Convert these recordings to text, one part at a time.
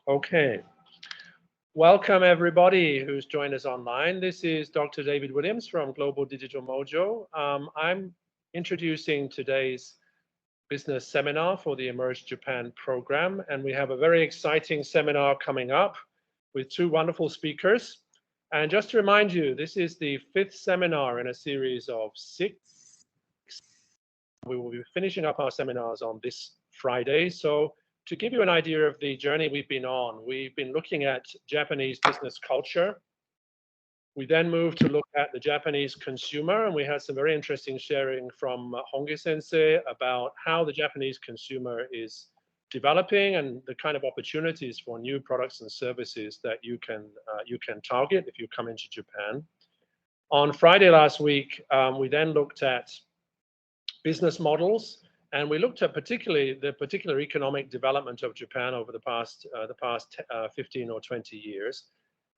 Okay, welcome everybody who's joined us online. This is Dr. David Williams from Global Digital Mojo. I'm introducing today's business seminar for the Emerge Japan program, and we have a very exciting seminar coming up with two wonderful speakers. And just to remind you, this is the fifth seminar in a series of six. We will be finishing up our seminars on this Friday. So to give you an idea of the journey we've been on, we've been looking at Japanese business culture. We then moved to look at the Japanese consumer, and we had some very interesting sharing from Honge Sensei about how the Japanese consumer is developing and the kind of opportunities for new products and services that you can target if you come into Japan. On Friday last week, we then looked at business models, and we looked at particularly the particular economic development of Japan over the past 15 or 20 years.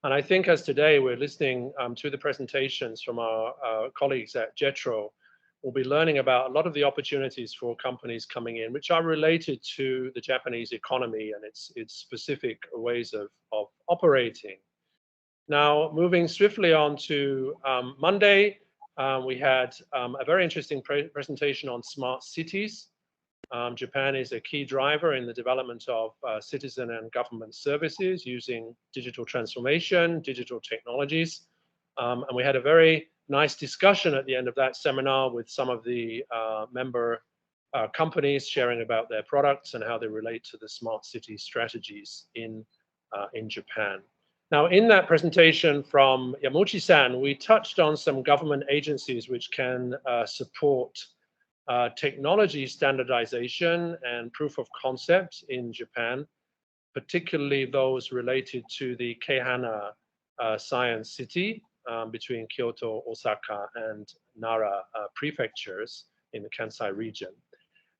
And I think as today we're listening to the presentations from our colleagues at Jetras, we'll be learning about a lot of the opportunities for companies coming in, which are related to the Japanese economy and its specific ways of operating. Now, moving swiftly on to Monday, we had a very interesting presentation on smart cities. Japan is a key driver in the development of citizen and government services using digital transformation, digital technologies. And we had a very nice discussion at the end of that seminar with some of the member companies sharing about their products and how they relate to the smart city strategies in Japan. Now, in that presentation from Yamauchi-san, we touched on some government agencies which can support technology standardization and proof of concept in Japan, particularly those related to the Keihana Science City between Kyoto, Osaka, and Nara prefectures in the Kansai region.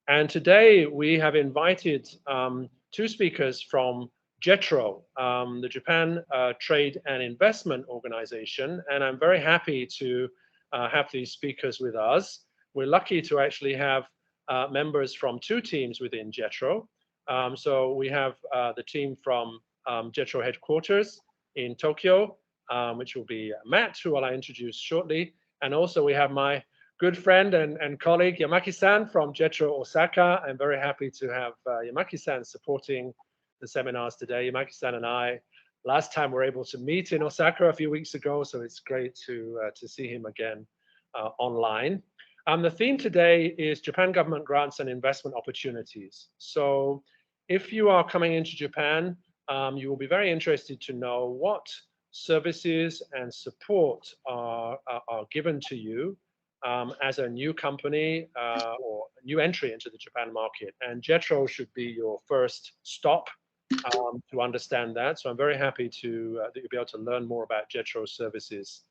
And today we have invited two speakers from Jetras, the Japan Trade and Investment Organization, and I'm very happy to have these speakers with us. We're lucky to actually have members from two teams within Jetras. So we have the team from Jetras headquarters in Tokyo, which will be Matt, who I'll introduce shortly. And also we have my good friend and colleague Yamaki-san from Jetras Osaka. I'm very happy to have Yamaki-san supporting the seminars today. Yamaki-san and I last time were able to meet in Osaka a few weeks ago, so it's great to see him again online. The theme today is Japan government grants and investment opportunities. So if you are coming into Japan, you will be very interested to know what services and support are given to you as a new company or new entry into the Japan market. And Jetras should be your first stop to understand that. So I'm very happy that you'll be able to learn more about Jetras services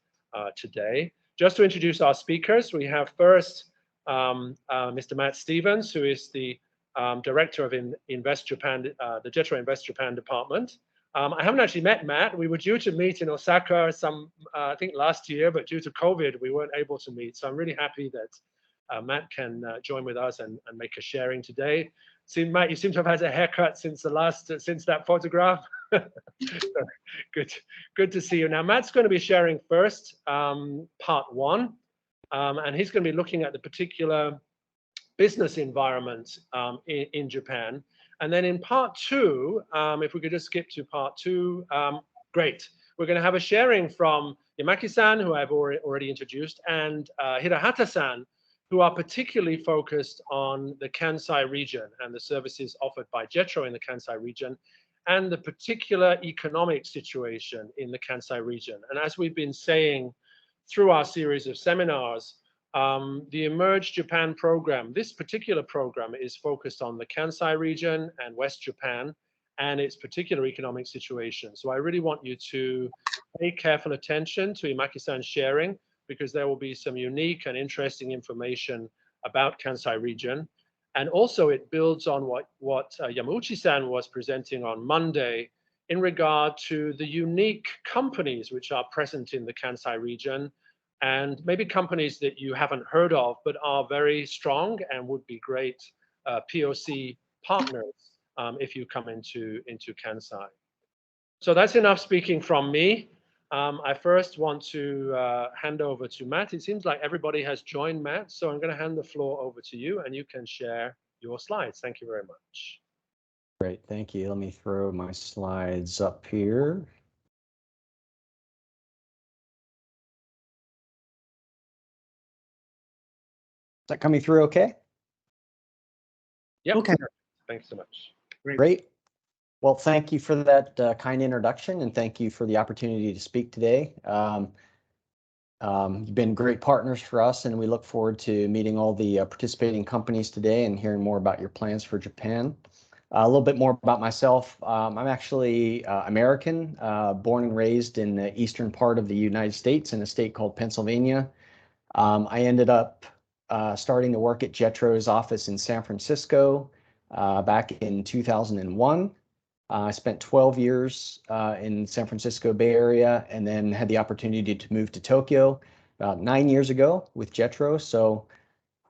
today. Just to introduce our speakers, we have first Mr. Matt Stevens, who is the director of Invest Japan, the Jetras Invest Japan department. I haven't actually met Matt. We were due to meet in Osaka I think last year, but due to COVID, we weren't able to meet. So I'm really happy that Matt can join with us and make a sharing today. Matt, you seem to have had a haircut since that photograph. Good to see you. Now, Matt's going to be sharing first part one, and he's going to be looking at the particular business environment in Japan. And then in part two, if we could just skip to part two, great. We're going to have a sharing from Yamaki-san, who I've already introduced, and Hirahata-san, who are particularly focused on the Kansai region and the services offered by Jetras in the Kansai region and the particular economic situation in the Kansai region. And as we've been saying through our series of seminars, the Emerge Japan program, this particular program is focused on the Kansai region and West Japan and its particular economic situation. So I really want you to pay careful attention to Imaki-san's sharing, because there will be some unique and interesting information about Kansai region. And also it builds on what Yamauchi-san was presenting on Monday in regard to the unique companies which are present in the Kansai region, and maybe companies that you haven't heard of, but are very strong and would be great POC partners if you come into Kansai. So that's enough speaking from me. I first want to hand over to Matt. It seems like everybody has joined, Matt, so I'm going to hand the floor over to you and you can share your slides. Thank you very much. Great, thank you. Let me throw my slides up here. Is that coming through okay? Yep. Okay. Thanks so much. Great. Well, thank you for that kind introduction, and thank you for the opportunity to speak today. You've been great partners for us, and we look forward to meeting all the participating companies today and hearing more about your plans for Japan. A little bit more about myself. I'm actually American, born and raised in the eastern part of the United States in a state called Pennsylvania. I ended up starting to work at Jetras' office in San Francisco back in 2001. I spent 12 years in San Francisco Bay Area and then had the opportunity to move to Tokyo about 9 years ago with Jetro. So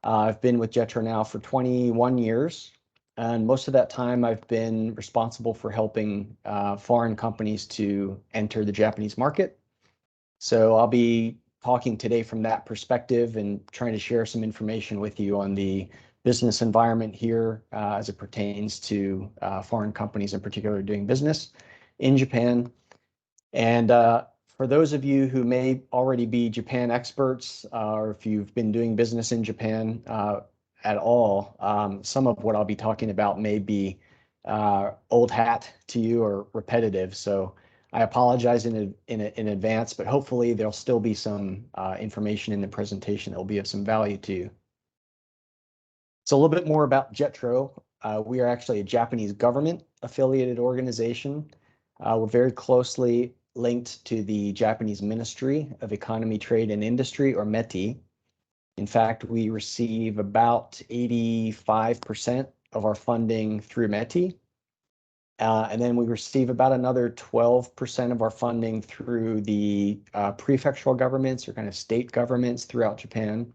I've been with Jetro now for 21 years. And most of that time I've been responsible for helping foreign companies to enter the Japanese market. So I'll be talking today from that perspective and trying to share some information with you on the business environment here as it pertains to foreign companies in particular doing business in Japan. And for those of you who may already be Japan experts, or if you've been doing business in Japan at all, some of what I'll be talking about may be old hat to you or repetitive. So I apologize in advance, but hopefully there'll still be some information in the presentation that will be of some value to you. So a little bit more about Jetro. We are actually a Japanese government affiliated organization. We're very closely linked to the Japanese Ministry of Economy, Trade, and Industry, or METI. In fact, we receive about 85% of our funding through METI. And then we receive about another 12% of our funding through the prefectural governments or kind of state governments throughout Japan.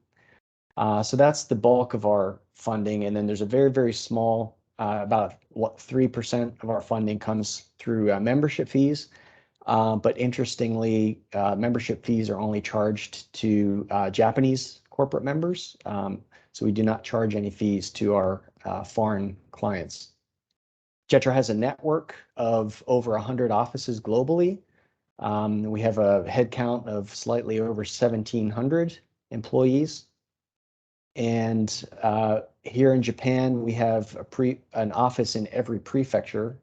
So that's the bulk of our funding. And then there's a very, very small, about 3% of our funding comes through membership fees. But interestingly, membership fees are only charged to Japanese corporate members. So we do not charge any fees to our foreign clients. Jetra has a network of over 100 offices globally. We have a headcount of slightly over 1,700 employees. And here in Japan, we have an office in every prefecture.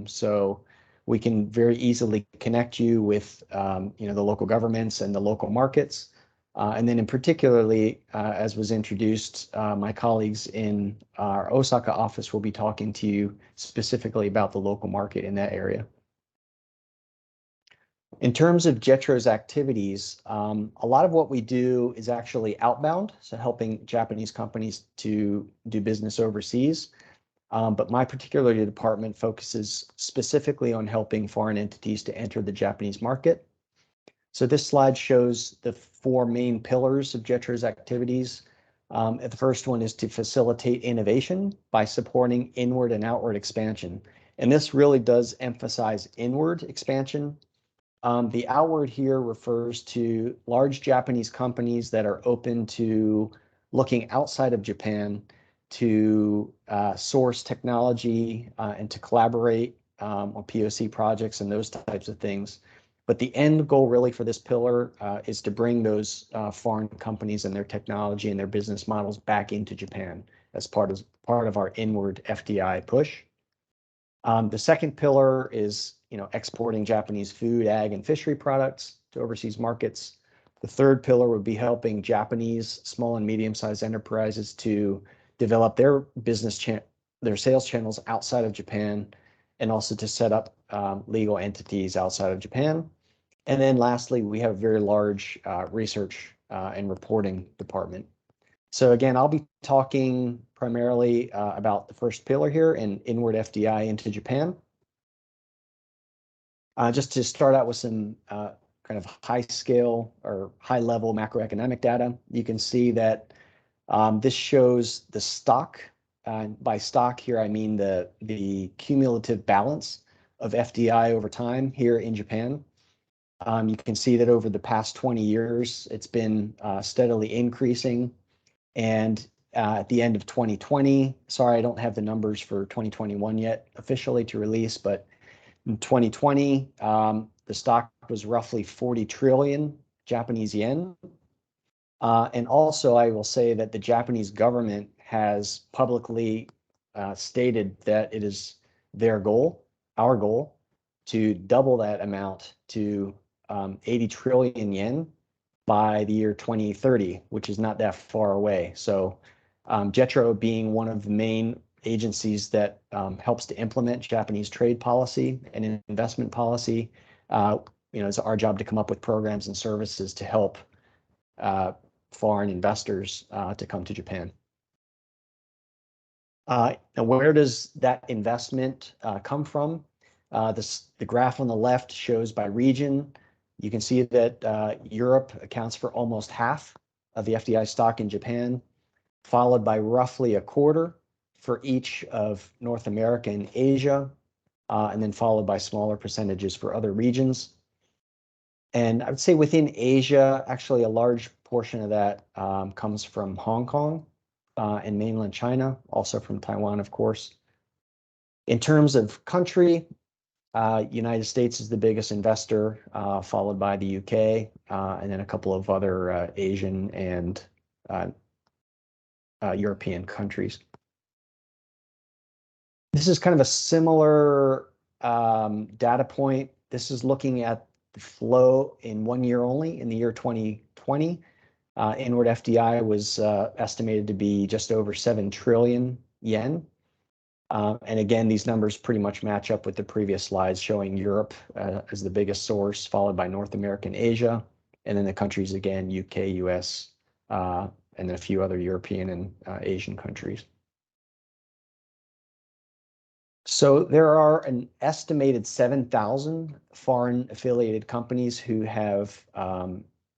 So we can very easily connect you with the local governments and the local markets. And then in particularly, as was introduced, my colleagues in our Osaka office will be talking to you specifically about the local market in that area. In terms of Jetro's activities, a lot of what we do is actually outbound, so helping Japanese companies to do business overseas. But my particular department focuses specifically on helping foreign entities to enter the Japanese market. So this slide shows the four main pillars of Jetra's activities. The first one is to facilitate innovation by supporting inward and outward expansion. And this really does emphasize inward expansion. The outward here refers to large Japanese companies that are open to looking outside of Japan to source technology and to collaborate on POC projects and those types of things. But the end goal really for this pillar is to bring those foreign companies and their technology and their business models back into Japan as part of our inward FDI push. The second pillar is exporting Japanese food, ag, and fishery products to overseas markets. The third pillar would be helping Japanese small and medium-sized enterprises to develop their their sales channels outside of Japan, and also to set up legal entities outside of Japan. And then lastly, we have a very large research and reporting department. So again, I'll be talking primarily about the first pillar here and inward FDI into Japan. Just to start out with some kind of high scale or high level macroeconomic data, you can see that this shows the stock. By stock here, I mean the cumulative balance of FDI over time here in Japan. You can see that over the past 20 years, it's been steadily increasing. And at the end of 2020, sorry, I don't have the numbers for 2021 yet officially to release, but in 2020, the stock was roughly 40 trillion Japanese yen. And also, I will say that the Japanese government has publicly stated that it is their goal, our goal, to double that amount to 80 trillion yen by the year 2030, which is not that far away. So Jetras being one of the main agencies that helps to implement Japanese trade policy and investment policy, it's our job to come up with programs and services to help foreign investors to come to Japan. Now, where does that investment come from? The graph on the left shows by region. You can see that Europe accounts for almost half of the FDI stock in Japan, followed by roughly a quarter for each of North America and Asia, and then followed by smaller percentages for other regions. And I would say within Asia, actually a large portion of that comes from Hong Kong and mainland China, also from Taiwan, of course. In terms of country, United States is the biggest investor, followed by the UK, and then a couple of other Asian and European countries. This is kind of a similar data point. This is looking at the flow in 1 year only, in the year 2020. Inward FDI was estimated to be just over 7 trillion yen. And again, these numbers pretty much match up with the previous slides showing Europe as the biggest source, followed by North America and Asia, and then the countries again, UK, US, and then a few other European and Asian countries. So there are an estimated 7,000 foreign affiliated companies who have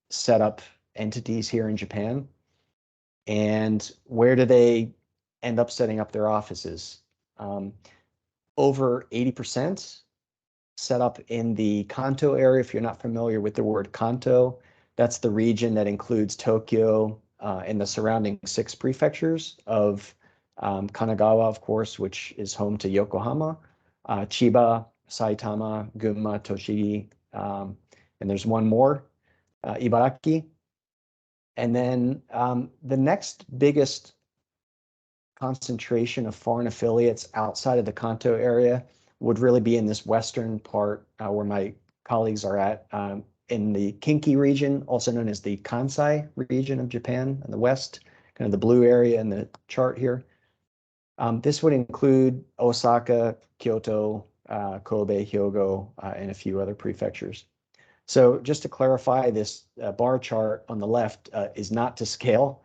set up entities here in Japan. And where do they end up setting up their offices? Over 80% set up in the Kanto area. If you're not familiar with the word Kanto, that's the region that includes Tokyo and the surrounding 6 prefectures of Kanagawa, of course, which is home to Yokohama, Chiba, Saitama, Gunma, Tochigi, and there's one more, Ibaraki. And then the next biggest concentration of foreign affiliates outside of the Kanto area would really be in this western part where my colleagues are at, in the Kinki region, also known as the Kansai region of Japan in the west, kind of the blue area in the chart here. This would include Osaka, Kyoto, Kobe, Hyogo, and a few other prefectures. So just to clarify, this bar chart on the left is not to scale.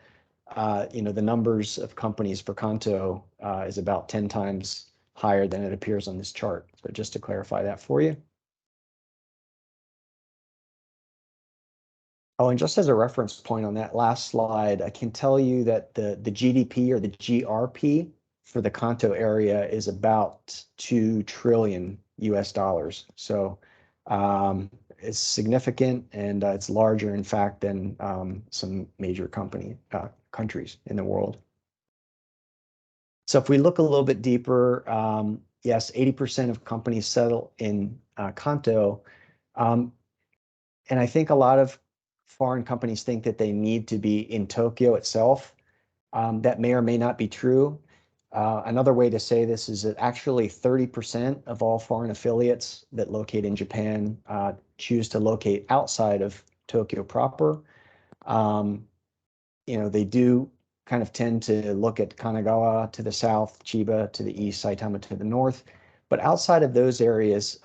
The numbers of companies for Kanto is about 10 times higher than it appears on this chart. So just to clarify that for you. Oh, and just as a reference point on that last slide, I can tell you that the GDP or the GRP for the Kanto area is about 2 trillion US dollars. So it's significant, and it's larger, in fact, than some major countries in the world. So if we look a little bit deeper, yes, 80% of companies settle in Kanto. And I think a lot of foreign companies think that they need to be in Tokyo itself. That may or may not be true. Another way to say this is that actually 30% of all foreign affiliates that locate in Japan choose to locate outside of Tokyo proper. They do kind of tend to look at Kanagawa to the south, Chiba to the east, Saitama to the north. But outside of those areas,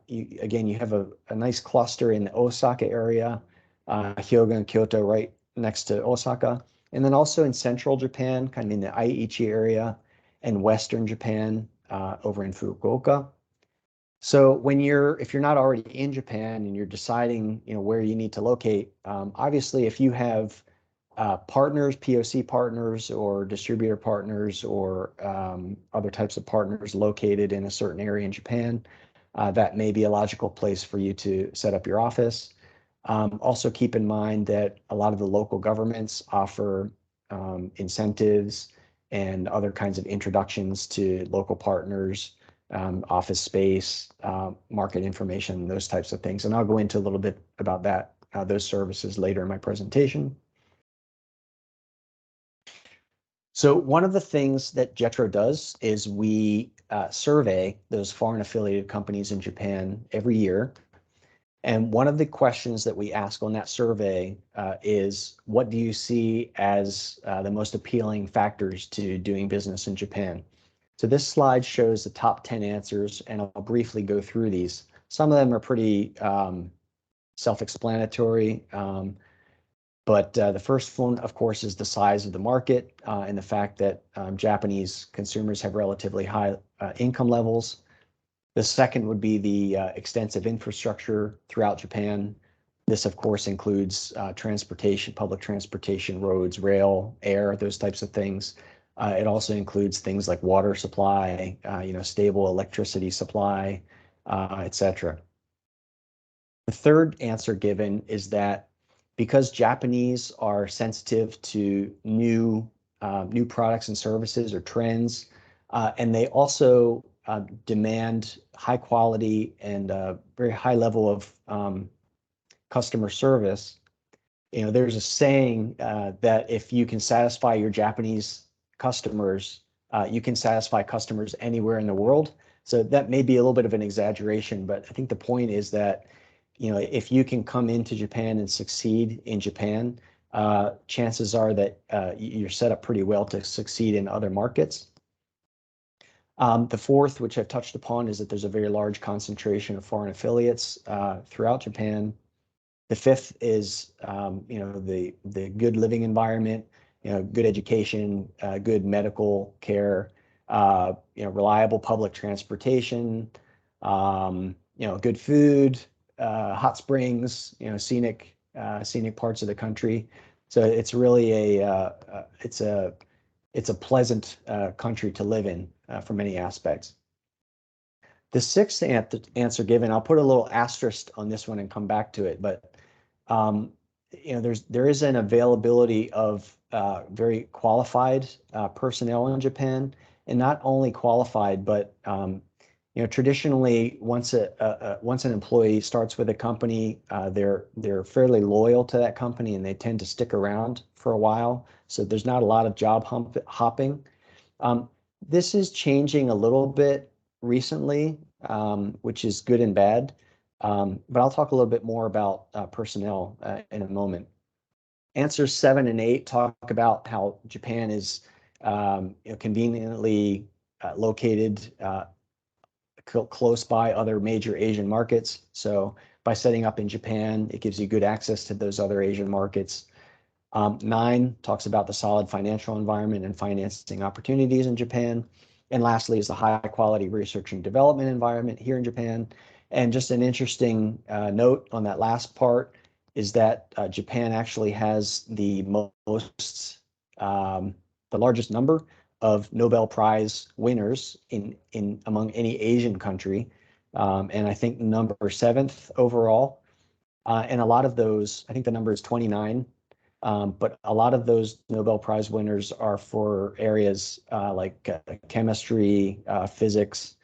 you have a nice cluster in the Osaka area, Hyogo and Kyoto right next to Osaka. And then also in central Japan, kind of in the Aichi area, and western Japan over in Fukuoka. So if you're not already in Japan and you're deciding where you need to locate, obviously if you have partners, POC partners or distributor partners or other types of partners located in a certain area in Japan, that may be a logical place for you to set up your office. Also keep in mind that a lot of the local governments offer incentives and other kinds of introductions to local partners, office space, market information, those types of things. And I'll go into a little bit about that, those services later in my presentation. So one of the things that Jetro does is we survey those foreign affiliated companies in Japan every year. And one of the questions that we ask on that survey is, what do you see as the most appealing factors to doing business in Japan? So this slide shows the top 10 answers, and I'll briefly go through these. Some of them are pretty self-explanatory, but the first one, of course, is the size of the market and the fact that Japanese consumers have relatively high income levels. The second would be the extensive infrastructure throughout Japan. This, of course, includes transportation, public transportation, roads, rail, air, those types of things. It also includes things like water supply, stable electricity supply, etc. The third answer given is that because Japanese are sensitive to new products and services or trends, and they also demand high quality and very high level of customer service. There's a saying that if you can satisfy your Japanese customers, you can satisfy customers anywhere in the world. So that may be a little bit of an exaggeration, but I think the point is that if you can come into Japan and succeed in Japan, chances are that you're set up pretty well to succeed in other markets. The fourth, which I've touched upon, is that there's a very large concentration of foreign affiliates throughout Japan. The fifth is, the good living environment, good education, good medical care, reliable public transportation, good food, hot springs, scenic parts of the country. So it's really it's a pleasant country to live in from many aspects. The sixth answer given, I'll put a little asterisk on this one and come back to it, but there is an availability of very qualified personnel in Japan, and not only qualified, but traditionally, once an employee starts with a company, they're fairly loyal to that company, and they tend to stick around for a while. So there's not a lot of job hopping. This is changing a little bit recently, which is good and bad. But I'll talk a little bit more about personnel in a moment. Answers 7 and 8 talk about how Japan is conveniently located close by other major Asian markets. So by setting up in Japan, it gives you good access to those other Asian markets. 9 talks about the solid financial environment and financing opportunities in Japan. And lastly is the high quality research and development environment here in Japan. And just an interesting note on that last part is that Japan actually has the largest number of Nobel Prize winners among any Asian country, and I think number 7th overall. And a lot of those, I think the number is 29, but a lot of those Nobel Prize winners are for areas like chemistry, physics,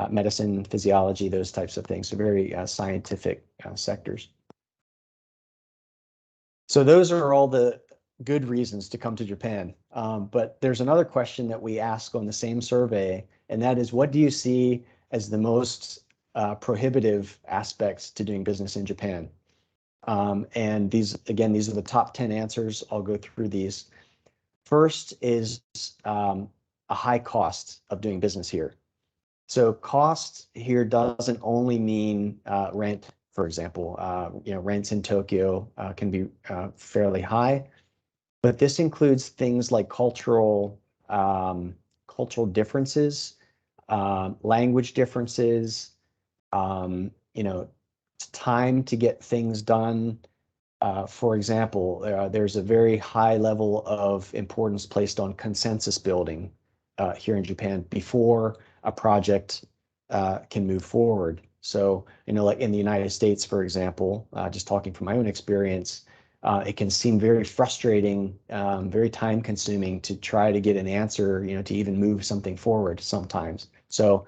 medicine, physiology, those types of things. So very scientific sectors. So those are all the good reasons to come to Japan. But there's another question that we ask on the same survey, and that is, what do you see as the most prohibitive aspects to doing business in Japan? And these are the top 10 answers. I'll go through these. First is a high cost of doing business here. So cost here doesn't only mean rent, for example. Rents in Tokyo can be fairly high, but this includes things like cultural differences, language differences, time to get things done. For example, there's a very high level of importance placed on consensus building here in Japan before a project can move forward. So, like in the United States, for example, just talking from my own experience, it can seem very frustrating, very time consuming to try to get an answer, to even move something forward sometimes. So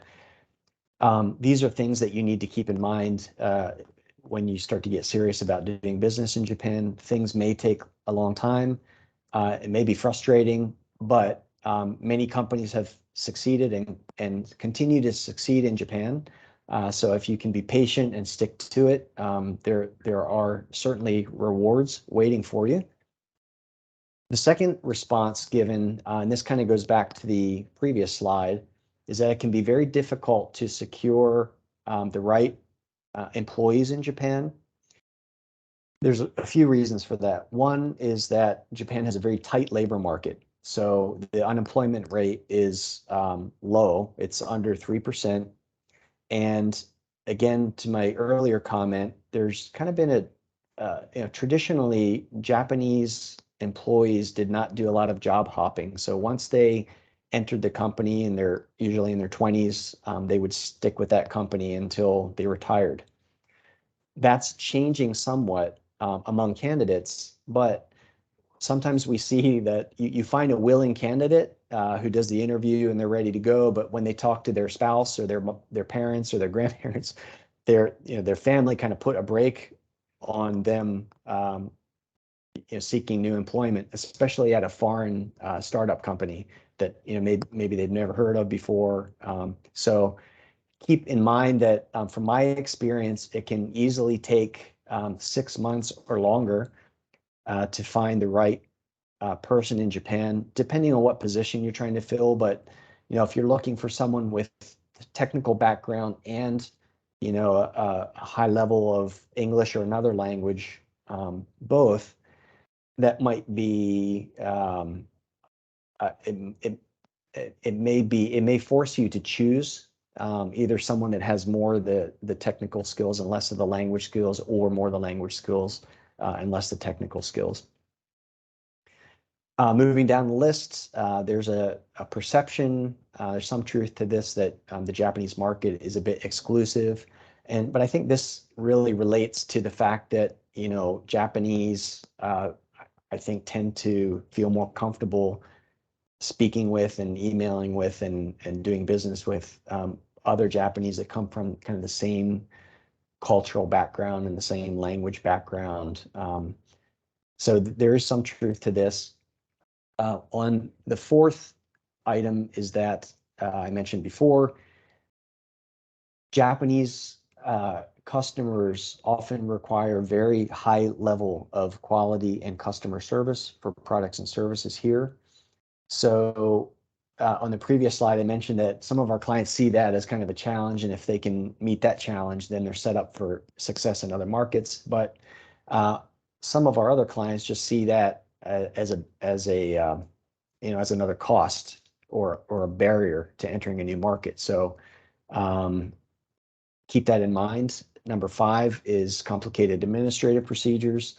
these are things that you need to keep in mind when you start to get serious about doing business in Japan. Things may take a long time. It may be frustrating, but many companies have succeeded and continue to succeed in Japan. So if you can be patient and stick to it, there are certainly rewards waiting for you. The second response given, and this kind of goes back to the previous slide, is that it can be very difficult to secure the right employees in Japan. There's a few reasons for that. One is that Japan has a very tight labor market. So the unemployment rate is low. It's under 3%. And again, to my earlier comment, there's kind of been traditionally Japanese employees did not do a lot of job hopping. So once they entered the company and they're usually in their 20s, they would stick with that company until they retired. That's changing somewhat among candidates, but sometimes we see that you find a willing candidate who does the interview and they're ready to go, but when they talk to their spouse or their parents or their grandparents, their family kind of put a brake on them seeking new employment, especially at a foreign startup company that maybe they've never heard of before. So keep in mind that from my experience, it can easily take 6 months or longer to find the right person in Japan, depending on what position you're trying to fill. But if you're looking for someone with technical background and a high level of English or another language, both, that might be it may force you to choose either someone that has more the technical skills and less of the language skills, or more the language skills and less the technical skills. Moving down the list, there's a perception, there's some truth to this, that the Japanese market is a bit exclusive. But I think this really relates to the fact that, Japanese, I think, tend to feel more comfortable speaking with and emailing with and doing business with other Japanese that come from kind of the same cultural background and the same language background. So there is some truth to this. On the fourth item is that I mentioned before, Japanese customers often require very high level of quality and customer service for products and services here. So on the previous slide, I mentioned that some of our clients see that as kind of a challenge, and if they can meet that challenge, then they're set up for success in other markets. But some of our other clients just see that as another cost or a barrier to entering a new market. So keep that in mind. Number 5 is complicated administrative procedures.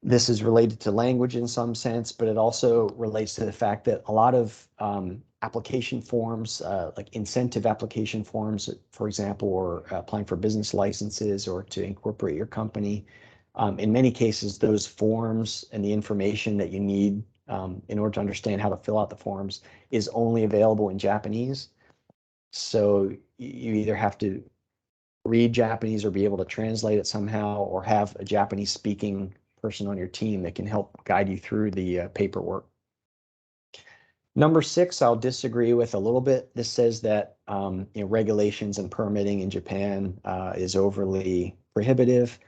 This is related to language in some sense, but it also relates to the fact that a lot of application forms, like incentive application forms, for example, or applying for business licenses or to incorporate your company, in many cases, those forms and the information that you need in order to understand how to fill out the forms is only available in Japanese. So you either have to read Japanese or be able to translate it somehow, or have a Japanese speaking person on your team that can help guide you through the paperwork. Number 6, I'll disagree with a little bit. This says that regulations and permitting in Japan is overly prohibitive.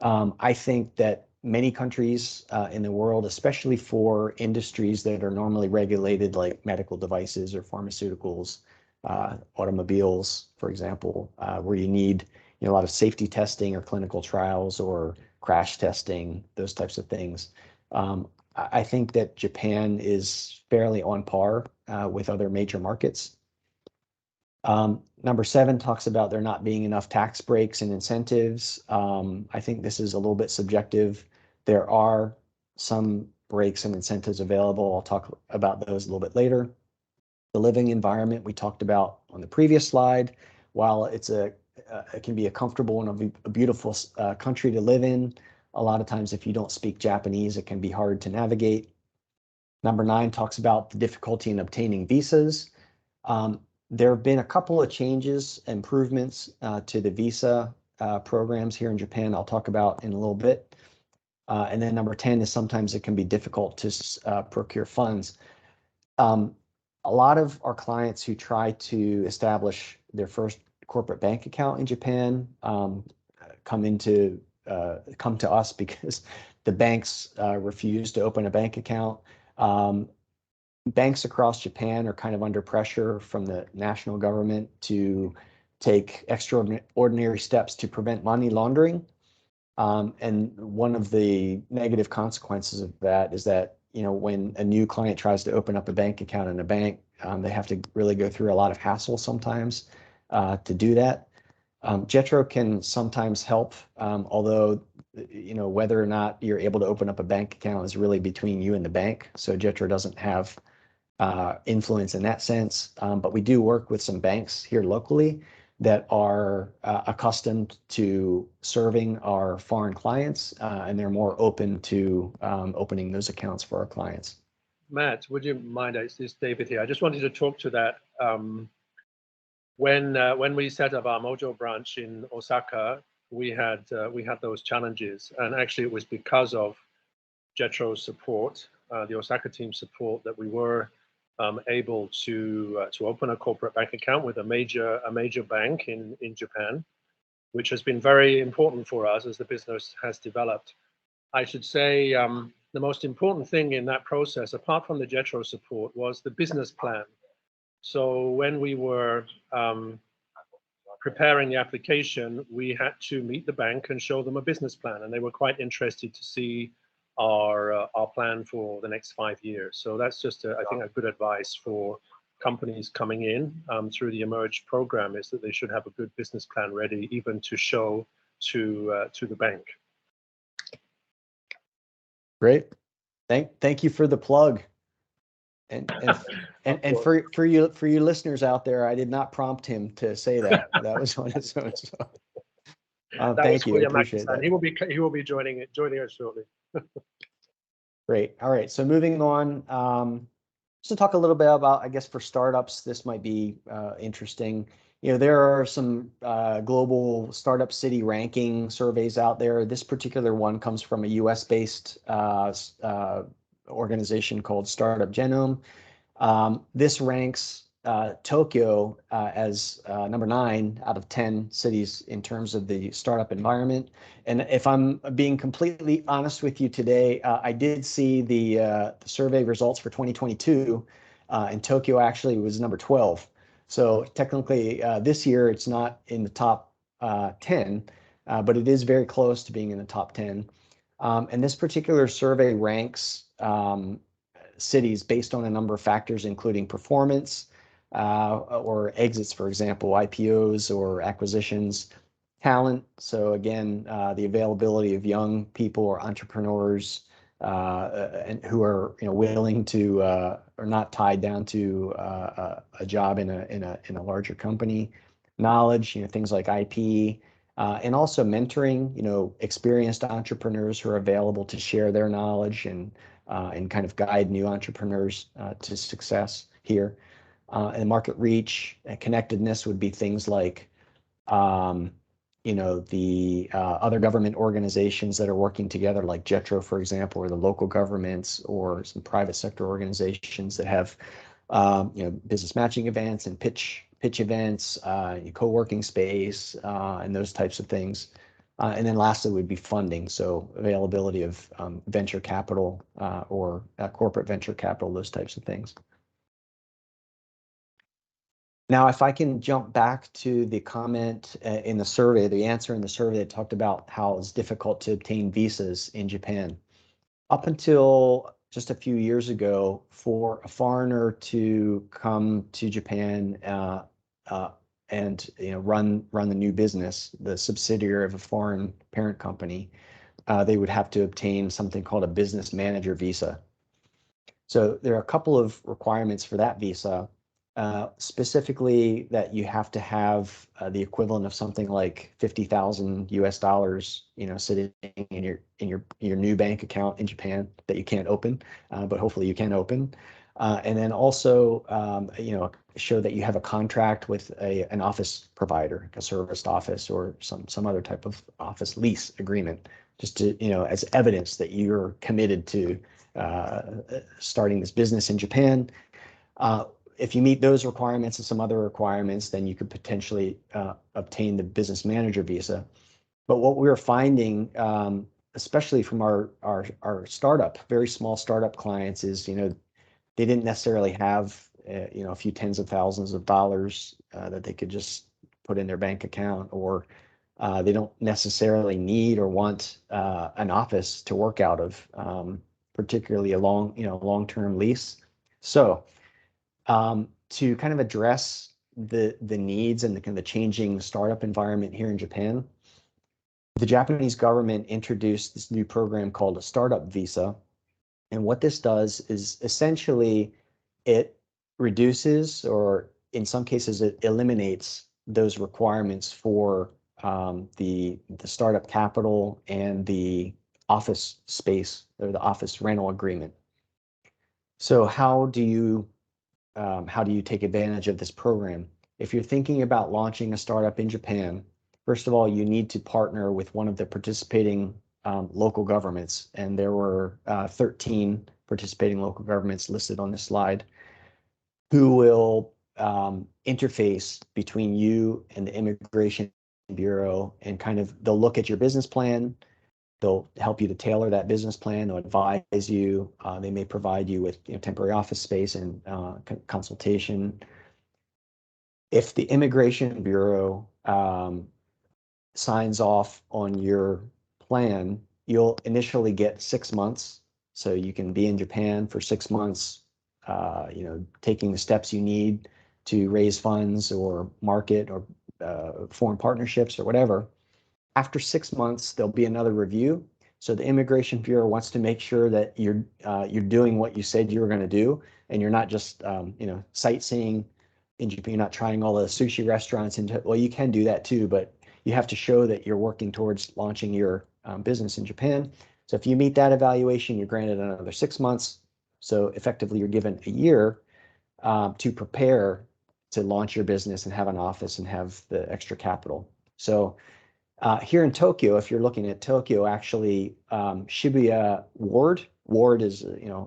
I think that many countries in the world, especially for industries that are normally regulated, like medical devices or pharmaceuticals, automobiles, for example, where you need a lot of safety testing or clinical trials or crash testing, those types of things. I think that Japan is fairly on par with other major markets. Number 7 talks about there not being enough tax breaks and incentives. I think this is a little bit subjective. There are some breaks and incentives available. I'll talk about those a little bit later. The living environment we talked about on the previous slide. While it's a it can be a comfortable and a beautiful country to live in. A lot of times, if you don't speak Japanese, it can be hard to navigate. Number 9 talks about the difficulty in obtaining visas. There have been a couple of changes, improvements to the visa programs here in Japan I'll talk about in a little bit. And then number 10 is sometimes it can be difficult to procure funds. A lot of our clients who try to establish their first corporate bank account in Japan come to us because the banks refuse to open a bank account. Banks across Japan are kind of under pressure from the national government to take extraordinary steps to prevent money laundering. And one of the negative consequences of that is that, when a new client tries to open up a bank account in a bank, they have to really go through a lot of hassle sometimes to do that. Jetro can sometimes help, although, whether or not you're able to open up a bank account is really between you and the bank. So Jetro doesn't have influence in that sense. But we do work with some banks here locally that are accustomed to serving our foreign clients, and they're more open to opening those accounts for our clients. Matt, would you mind? It's David here. I just wanted to talk to that. When we set up our Mojo branch in Osaka, we had those challenges, and actually it was because of Jetro's support, the Osaka team's support, that we were able to open a corporate bank account with a major bank in Japan, which has been very important for us as the business has developed. I should say the most important thing in that process, apart from the Jetro support, was the business plan. So when we were preparing the application, we had to meet the bank and show them a business plan, and they were quite interested to see our plan for the next 5 years. So that's just, I think, a good advice for companies coming in through the Emerge program, is that they should have a good business plan ready, even to show to the bank. Great, thank you for the plug, and for you listeners out there, I did not prompt him to say that. That was on his own. So, thank you. I appreciate that. He will be joining us shortly. Great. All right. So moving on, just to talk a little bit about, I guess for startups, this might be interesting. There are some global startup city ranking surveys out there. This particular one comes from a US-based organization called Startup Genome. This ranks Tokyo as number 9 out of 10 cities in terms of the startup environment. And if I'm being completely honest with you today, I did see the survey results for 2022, and Tokyo actually was number 12. So technically, this year it's not in the top 10, but it is very close to being in the top 10. And this particular survey ranks cities based on a number of factors, including performance, or exits, for example, IPOs or acquisitions, talent. So again, the availability of young people or entrepreneurs and who are willing to or not tied down to a job in a larger company, knowledge, things like IP, and also mentoring, experienced entrepreneurs who are available to share their knowledge and kind of guide new entrepreneurs to success here. And market reach and connectedness would be things like, the other government organizations that are working together, like Jetro, for example, or the local governments, or some private sector organizations that have, business matching events and pitch events, co-working space, and those types of things. And then lastly would be funding. So availability of venture capital or corporate venture capital, those types of things. Now, if I can jump back to the comment in the survey, the answer in the survey that talked about how it's difficult to obtain visas in Japan. Up until just a few years ago, for a foreigner to come to Japan and run the new business, the subsidiary of a foreign parent company, they would have to obtain something called a business manager visa. So there are a couple of requirements for that visa. specifically that you have to have the equivalent of something like 50,000 US dollars, sitting in your new bank account in Japan that you can't open, but hopefully you can open. And then also, show that you have a contract with an office provider, a serviced office or some other type of office lease agreement, just to, as evidence that you're committed to starting this business in Japan. If you meet those requirements and some other requirements, then you could potentially obtain the business manager visa. But what we're finding, especially from our startup, very small startup clients, is they didn't necessarily have a few tens of thousands of dollars that they could just put in their bank account, or they don't necessarily need or want an office to work out of, particularly a long-term lease. So to kind of address the needs and the kind of the changing startup environment here in Japan, the Japanese government introduced this new program called a startup visa. And what this does is essentially it reduces, or in some cases it eliminates, those requirements for the startup capital and the office space, or the office rental agreement. So how do you take advantage of this program? If you're thinking about launching a startup in Japan, first of all, you need to partner with one of the participating local governments, and there were 13 participating local governments listed on this slide, who will interface between you and the Immigration Bureau, and kind of they'll look at your business plan. They'll help you to tailor that business plan. They'll advise you. They may provide you with temporary office space and consultation. If the Immigration Bureau signs off on your plan, you'll initially get 6 months. So you can be in Japan for 6 months, taking the steps you need to raise funds or market or foreign partnerships or whatever. After 6 months, there'll be another review. So the Immigration Bureau wants to make sure that you're doing what you said you were going to do, and you're not just sightseeing in Japan. You're not trying all the sushi restaurants. Well, you can do that too, but you have to show that you're working towards launching your business in Japan. So if you meet that evaluation, you're granted another 6 months. So effectively, you're given a year to prepare to launch your business and have an office and have the extra capital. So here in Tokyo, if you're looking at Tokyo, actually, Shibuya Ward is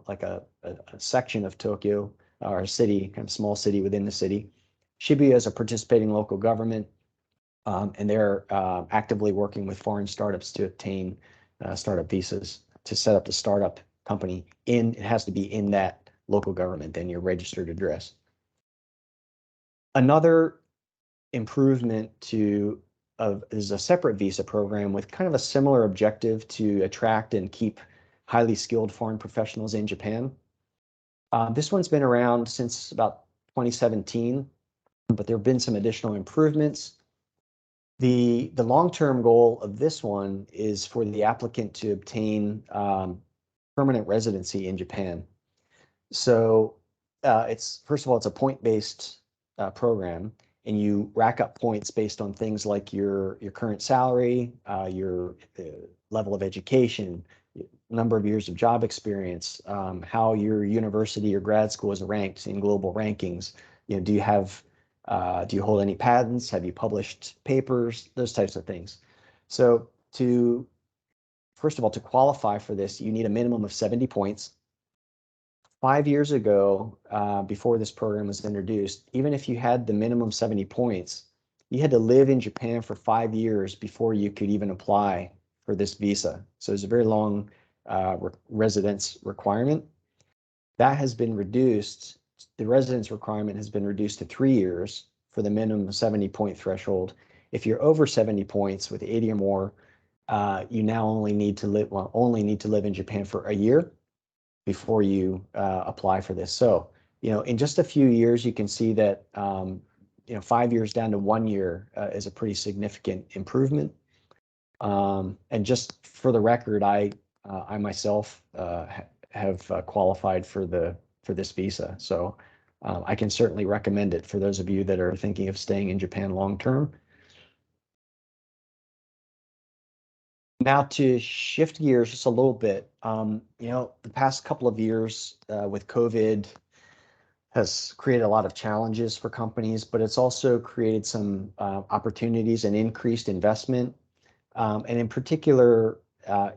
like a section of Tokyo, or a city, kind of small city within the city. Shibuya is a participating local government, and they're actively working with foreign startups to obtain startup visas to set up the startup company. It has to be in that local government and your registered address. Another improvement is a separate visa program with kind of a similar objective to attract and keep highly skilled foreign professionals in Japan. This one's been around since about 2017, but there have been some additional improvements. The long-term goal of this one is for the applicant to obtain permanent residency in Japan. So first of all, it's a point-based program, and you rack up points based on things like your current salary, your level of education, number of years of job experience, how your university or grad school is ranked in global rankings. Do you hold any patents? Have you published papers? Those types of things. So first of all, to qualify for this, you need a minimum of 70 points. 5 years ago, before this program was introduced, even if you had the minimum 70 points, you had to live in Japan for 5 years before you could even apply for this visa. So it's a very long residence requirement. That has been reduced. The residence requirement has been reduced to 3 years for the minimum 70-point threshold. If you're over 70 points with 80 or more, you now only need to live in Japan for a year before you apply for this. So, in just a few years, you can see that 5 years down to 1 year is a pretty significant improvement. And just for the record, I myself have qualified for this visa. So I can certainly recommend it for those of you that are thinking of staying in Japan long term. Now to shift gears just a little bit, the past couple of years with COVID has created a lot of challenges for companies, but it's also created some opportunities and increased investment. And in particular,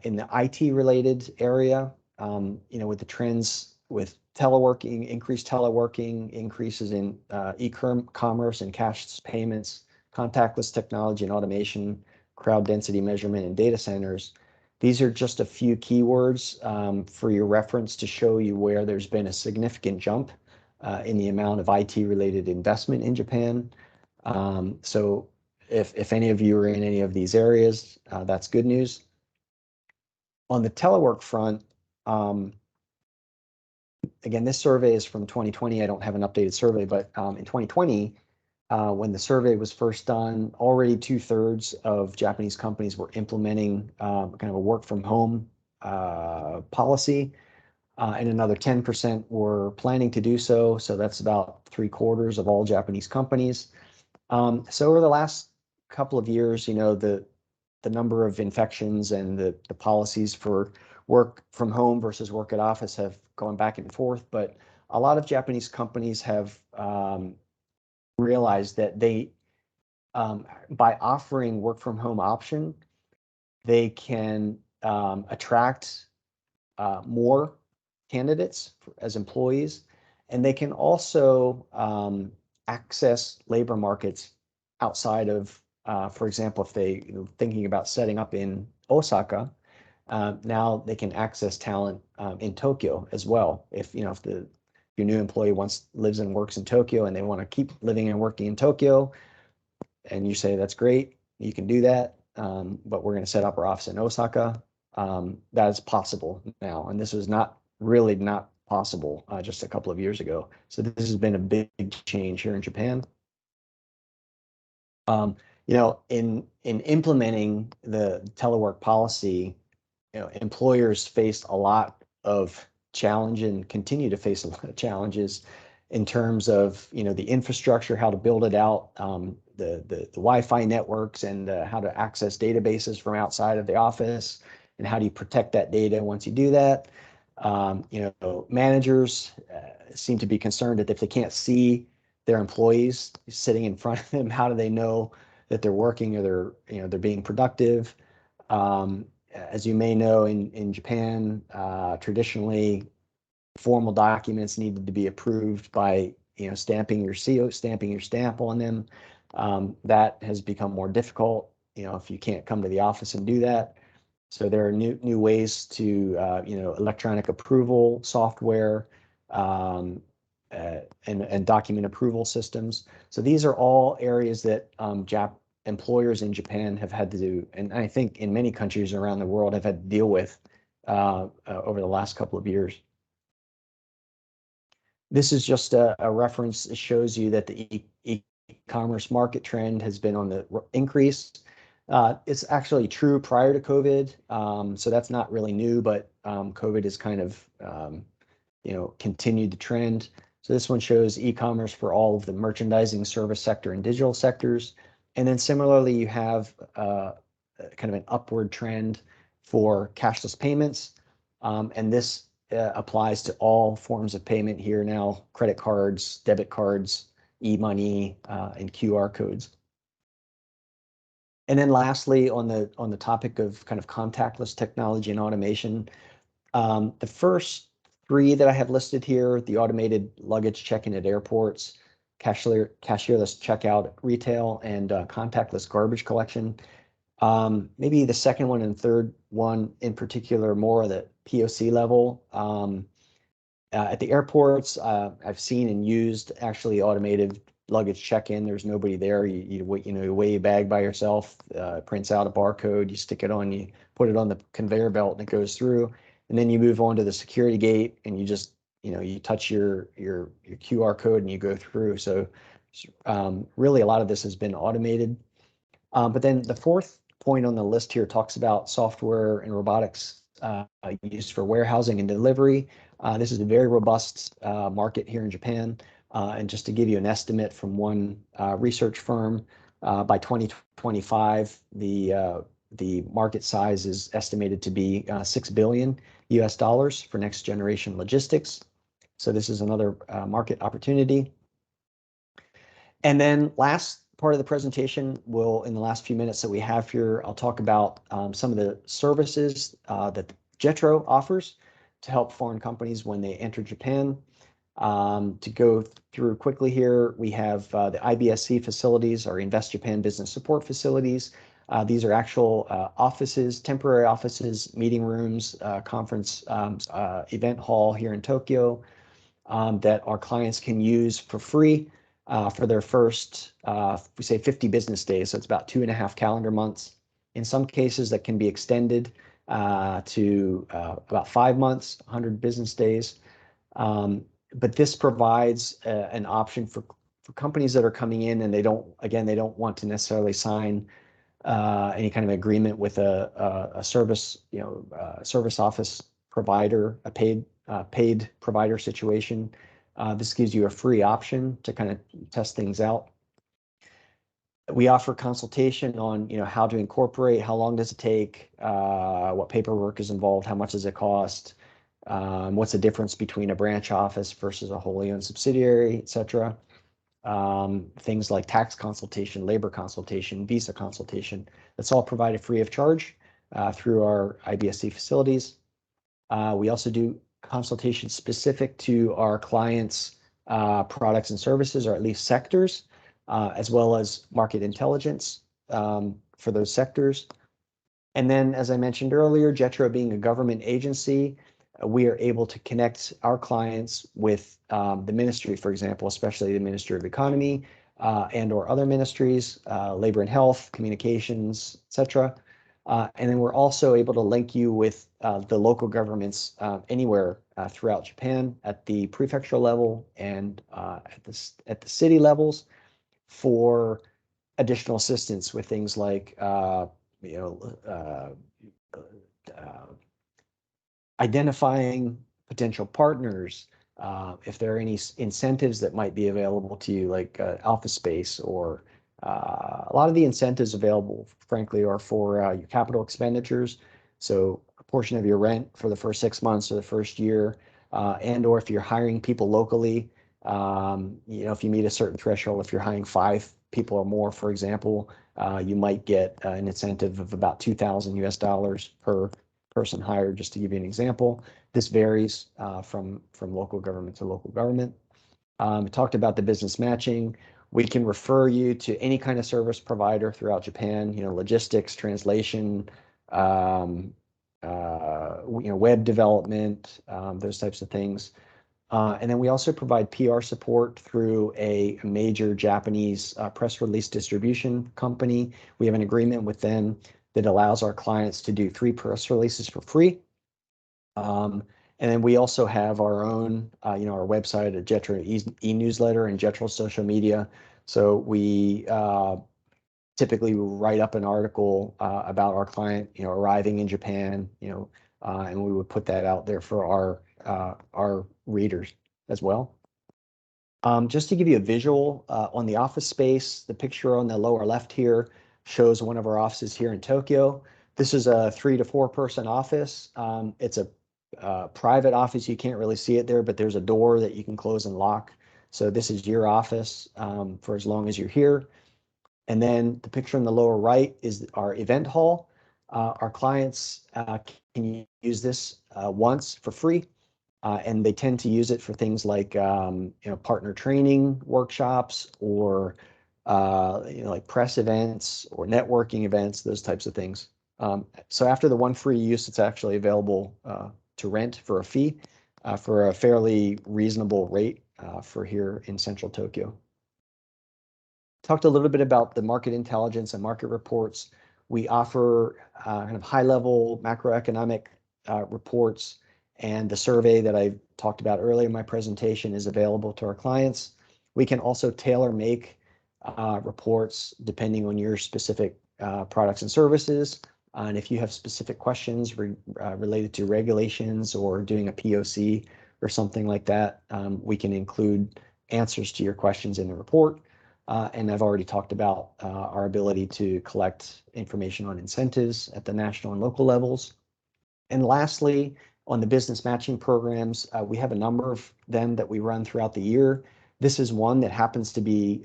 in the IT related area, with the trends with teleworking, increased teleworking, increases in e-commerce and cashless payments, contactless technology and automation, crowd density measurement and data centers. These are just a few keywords for your reference to show you where there's been a significant jump in the amount of IT related investment in Japan. So if any of you are in any of these areas, that's good news. On the telework front, again, this survey is from 2020. I don't have an updated survey, but in 2020, when the survey was first done, already 2/3 of Japanese companies were implementing kind of a work from home policy, and another 10% were planning to do so. So that's about 3/4 of all Japanese companies. So over the last couple of years, the number of infections and the policies for work from home versus work at office have gone back and forth. But a lot of Japanese companies have realized that by offering work from home option, they can attract more candidates as employees, and they can also access labor markets outside of, for example, if they thinking about setting up in Osaka, now they can access talent in Tokyo as well. If your new employee lives and works in Tokyo and they want to keep living and working in Tokyo, and you say that's great, you can do that, but we're going to set up our office in Osaka. That is possible now, and this was not possible just a couple of years ago. So this has been a big change here in Japan. In implementing the telework policy, employers faced a lot of challenge and continue to face a lot of challenges in terms of the infrastructure, how to build it out, the Wi-Fi networks, and how to access databases from outside of the office, and how do you protect that data once you do that. Managers seem to be concerned that if they can't see their employees sitting in front of them, how do they know that they're working or they're being productive? As you may know, in Japan, traditionally, formal documents needed to be approved by stamping your stamp on them. That has become more difficult if you can't come to the office and do that. So there are new ways to electronic approval software and document approval systems. So these are all areas that employers in Japan have had to do, and I think in many countries around the world have had to deal with over the last couple of years. This is just a reference that shows you that the e-commerce market trend has been on the increase. It's actually true prior to COVID, so that's not really new, but COVID has kind of continued the trend. So this one shows e-commerce for all of the merchandising, service sector, and digital sectors. And then similarly, you have kind of an upward trend for cashless payments, and this applies to all forms of payment here now: credit cards, debit cards, e-money, and QR codes. And then lastly, on the topic of kind of contactless technology and automation, the first three that I have listed here: the automated luggage check-in at airports, cashierless checkout at retail, and contactless garbage collection. Maybe the second one and third one in particular, more of the POC level. At the airports, I've seen and used actually automated luggage check-in. There's nobody there. You weigh your bag by yourself, prints out a barcode, you stick it on, you put it on the conveyor belt, and it goes through. And then you move on to the security gate, and you just you touch your QR code and you go through. So really, a lot of this has been automated. But then the fourth point on the list here talks about software and robotics used for warehousing and delivery. This is a very robust market here in Japan. And just to give you an estimate from one research firm, by 2025, the market size is estimated to be $6 billion US for next generation logistics. So this is another market opportunity. And then last part of the presentation, in the last few minutes that we have here, I'll talk about some of the services that Jetro offers to help foreign companies when they enter Japan. To go through quickly here, we have the Ibsc Facilities, or Invest Japan Business Support Facilities. These are actual offices, temporary offices, meeting rooms, conference event hall here in Tokyo that our clients can use for free for their first, we say 50 business days. So it's about 2.5 calendar months. In some cases, that can be extended to about 5 months, 100 business days. But this provides an option for companies that are coming in and they don't want to necessarily sign any kind of agreement with a service, service office provider, a paid provider situation. This gives you a free option to kind of test things out. We offer consultation on, how to incorporate, how long does it take, what paperwork is involved, how much does it cost, what's the difference between a branch office versus a wholly owned subsidiary, etc. Things like tax consultation, labor consultation, visa consultation. That's all provided free of charge through our Ibsc facilities. We also do consultation specific to our clients' products and services, or at least sectors, as well as market intelligence for those sectors. And then, as I mentioned earlier, Jetro being a government agency, we are able to connect our clients with the ministry, for example, especially the Ministry of Economy and/or other ministries, labor and health, communications, etc. And then we're also able to link you with the local governments anywhere throughout Japan at the prefectural level and at the city levels for additional assistance with things like identifying potential partners, if there are any incentives that might be available to you, like Alpha Space, or a lot of the incentives available, frankly, are for your capital expenditures. So a portion of your rent for the first 6 months or the first year, and/or if you're hiring people locally, if you meet a certain threshold, if you're hiring 5 people or more, for example, you might get an incentive of about $2,000 US per person hired, just to give you an example. This varies from local government to local government. We talked about the business matching. We can refer you to any kind of service provider throughout Japan, logistics, translation, web development, those types of things. And then we also provide PR support through a major Japanese press release distribution company. We have an agreement with them that allows our clients to do 3 press releases for free. And then we also have our own, our website, a Jetro e-newsletter and Jetro social media. So we typically write up an article about our client, arriving in Japan, and we would put that out there for our readers as well. Just to give you a visual on the office space, the picture on the lower left here shows one of our offices here in Tokyo. This is a 3 to 4 person office. It's a private office. You can't really see it there, but there's a door that you can close and lock. So this is your office for as long as you're here. And then the picture on the lower right is our event hall. Our clients can use this once for free, and they tend to use it for things like partner training workshops, or like press events or networking events, those types of things. So after the one free use, it's actually available to rent for a fee for a fairly reasonable rate for here in central Tokyo. Talked a little bit about the market intelligence and market reports. We offer kind of high-level macroeconomic reports, and the survey that I talked about earlier in my presentation is available to our clients. We can also tailor-make reports depending on your specific products and services. And if you have specific questions related to regulations or doing a POC or something like that, we can include answers to your questions in the report. And I've already talked about our ability to collect information on incentives at the national and local levels. And lastly, on the business matching programs, we have a number of them that we run throughout the year. This is one that happens to be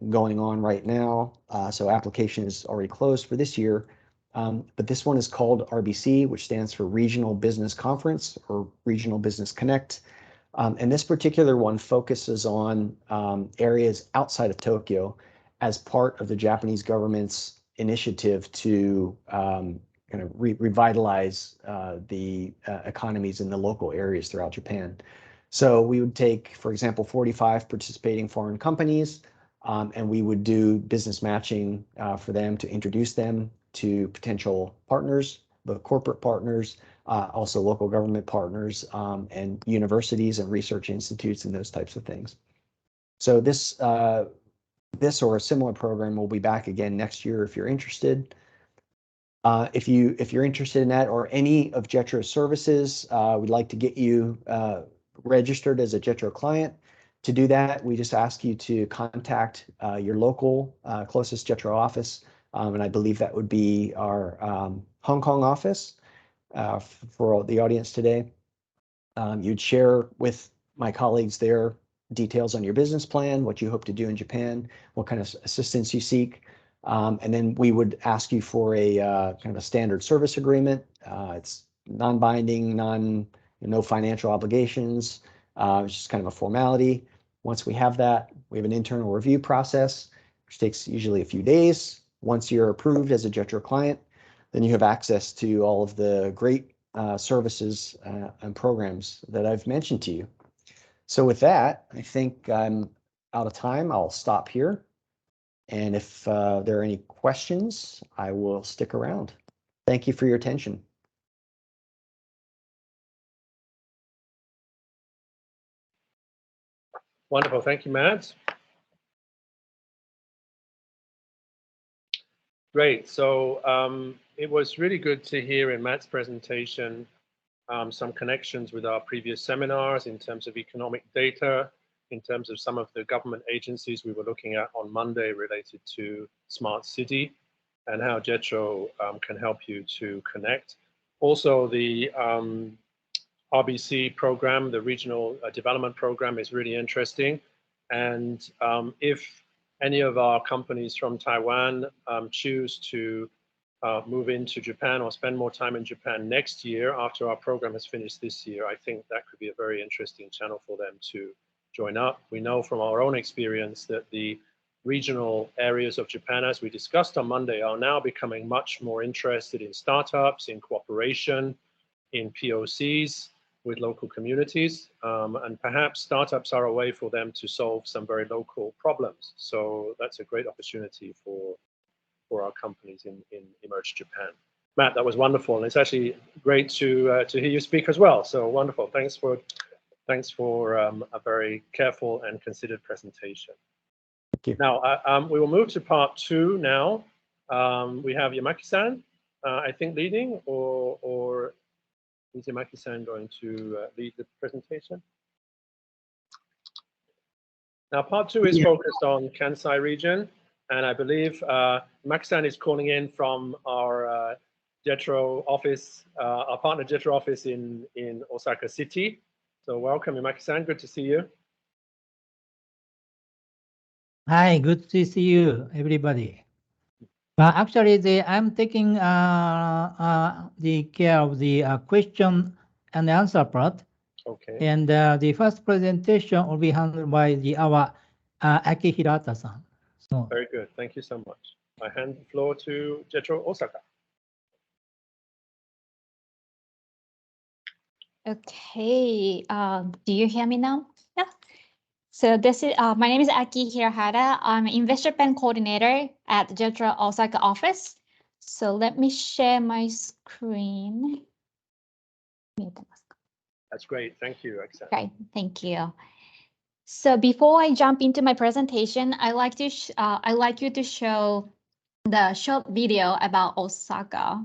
going on right now. So application is already closed for this year. But this one is called RBC, which stands for Regional Business Conference or Regional Business Connect. And this particular one focuses on areas outside of Tokyo as part of the Japanese government's initiative to kind of revitalize the economies in the local areas throughout Japan. So we would take, for example, 45 participating foreign companies, and we would do business matching for them to introduce them to potential partners, the corporate partners, also local government partners, and universities and research institutes and those types of things. So this or a similar program will be back again next year if you're interested. If you're interested in that or any of Jetras services, we'd like to get you registered as a Jetra client. To do that, we just ask you to contact your local closest Jetra office, and I believe that would be our Hong Kong office for the audience today. You'd share with my colleagues there details on your business plan, what you hope to do in Japan, what kind of assistance you seek. And then we would ask you for a kind of a standard service agreement. It's non-binding, no financial obligations. It's just kind of a formality. Once we have that, we have an internal review process, which takes usually a few days. Once you're approved as a Jetra client, then you have access to all of the great services and programs that I've mentioned to you. So with that, I think I'm out of time. I'll stop here. And if there are any questions, I will stick around. Thank you for your attention. Wonderful. Thank you, Matt. Great. So it was really good to hear in Matt's presentation some connections with our previous seminars in terms of economic data, in terms of some of the government agencies we were looking at on Monday related to smart city and how Jetro can help you to connect. Also, the RBC program, the Regional Development Program, is really interesting. And if any of our companies from Taiwan choose to move into Japan or spend more time in Japan next year after our program has finished this year, I think that could be a very interesting channel for them to join up. We know from our own experience that the regional areas of Japan, as we discussed on Monday, are now becoming much more interested in startups, in cooperation, in POCs with local communities, and perhaps startups are a way for them to solve some very local problems. So that's a great opportunity for our companies in Emerge Japan. Matt, that was wonderful, and it's actually great to hear you speak as well. So wonderful. Thanks for a very careful and considered presentation. Thank you. Now we will move to part 2 now. We have Yamaki-san, I think, leading, or is Yamaki-san going to lead the presentation? Now, part 2 is focused on Kansai region, and I believe Yamaki-san is calling in from our Jetro office, our partner Jetro office in Osaka City. So welcome, Yamaki-san. Good to see you. Hi, good to see you, everybody. Actually, I'm taking the care of the question and answer part. Okay. And the first presentation will be handled by our Aki Hirata-san. So, very good. Thank you so much. I hand the floor to Jetro Osaka. Okay. Do you hear me now? Yeah. So this is my name is Aki Hirahara. I'm an Investor Pen Coordinator at Jetra Osaka office. So let me share my screen. That's great. Thank you, Aki. Okay, thank you. So before I jump into my presentation, I'd like you to show the short video about Osaka.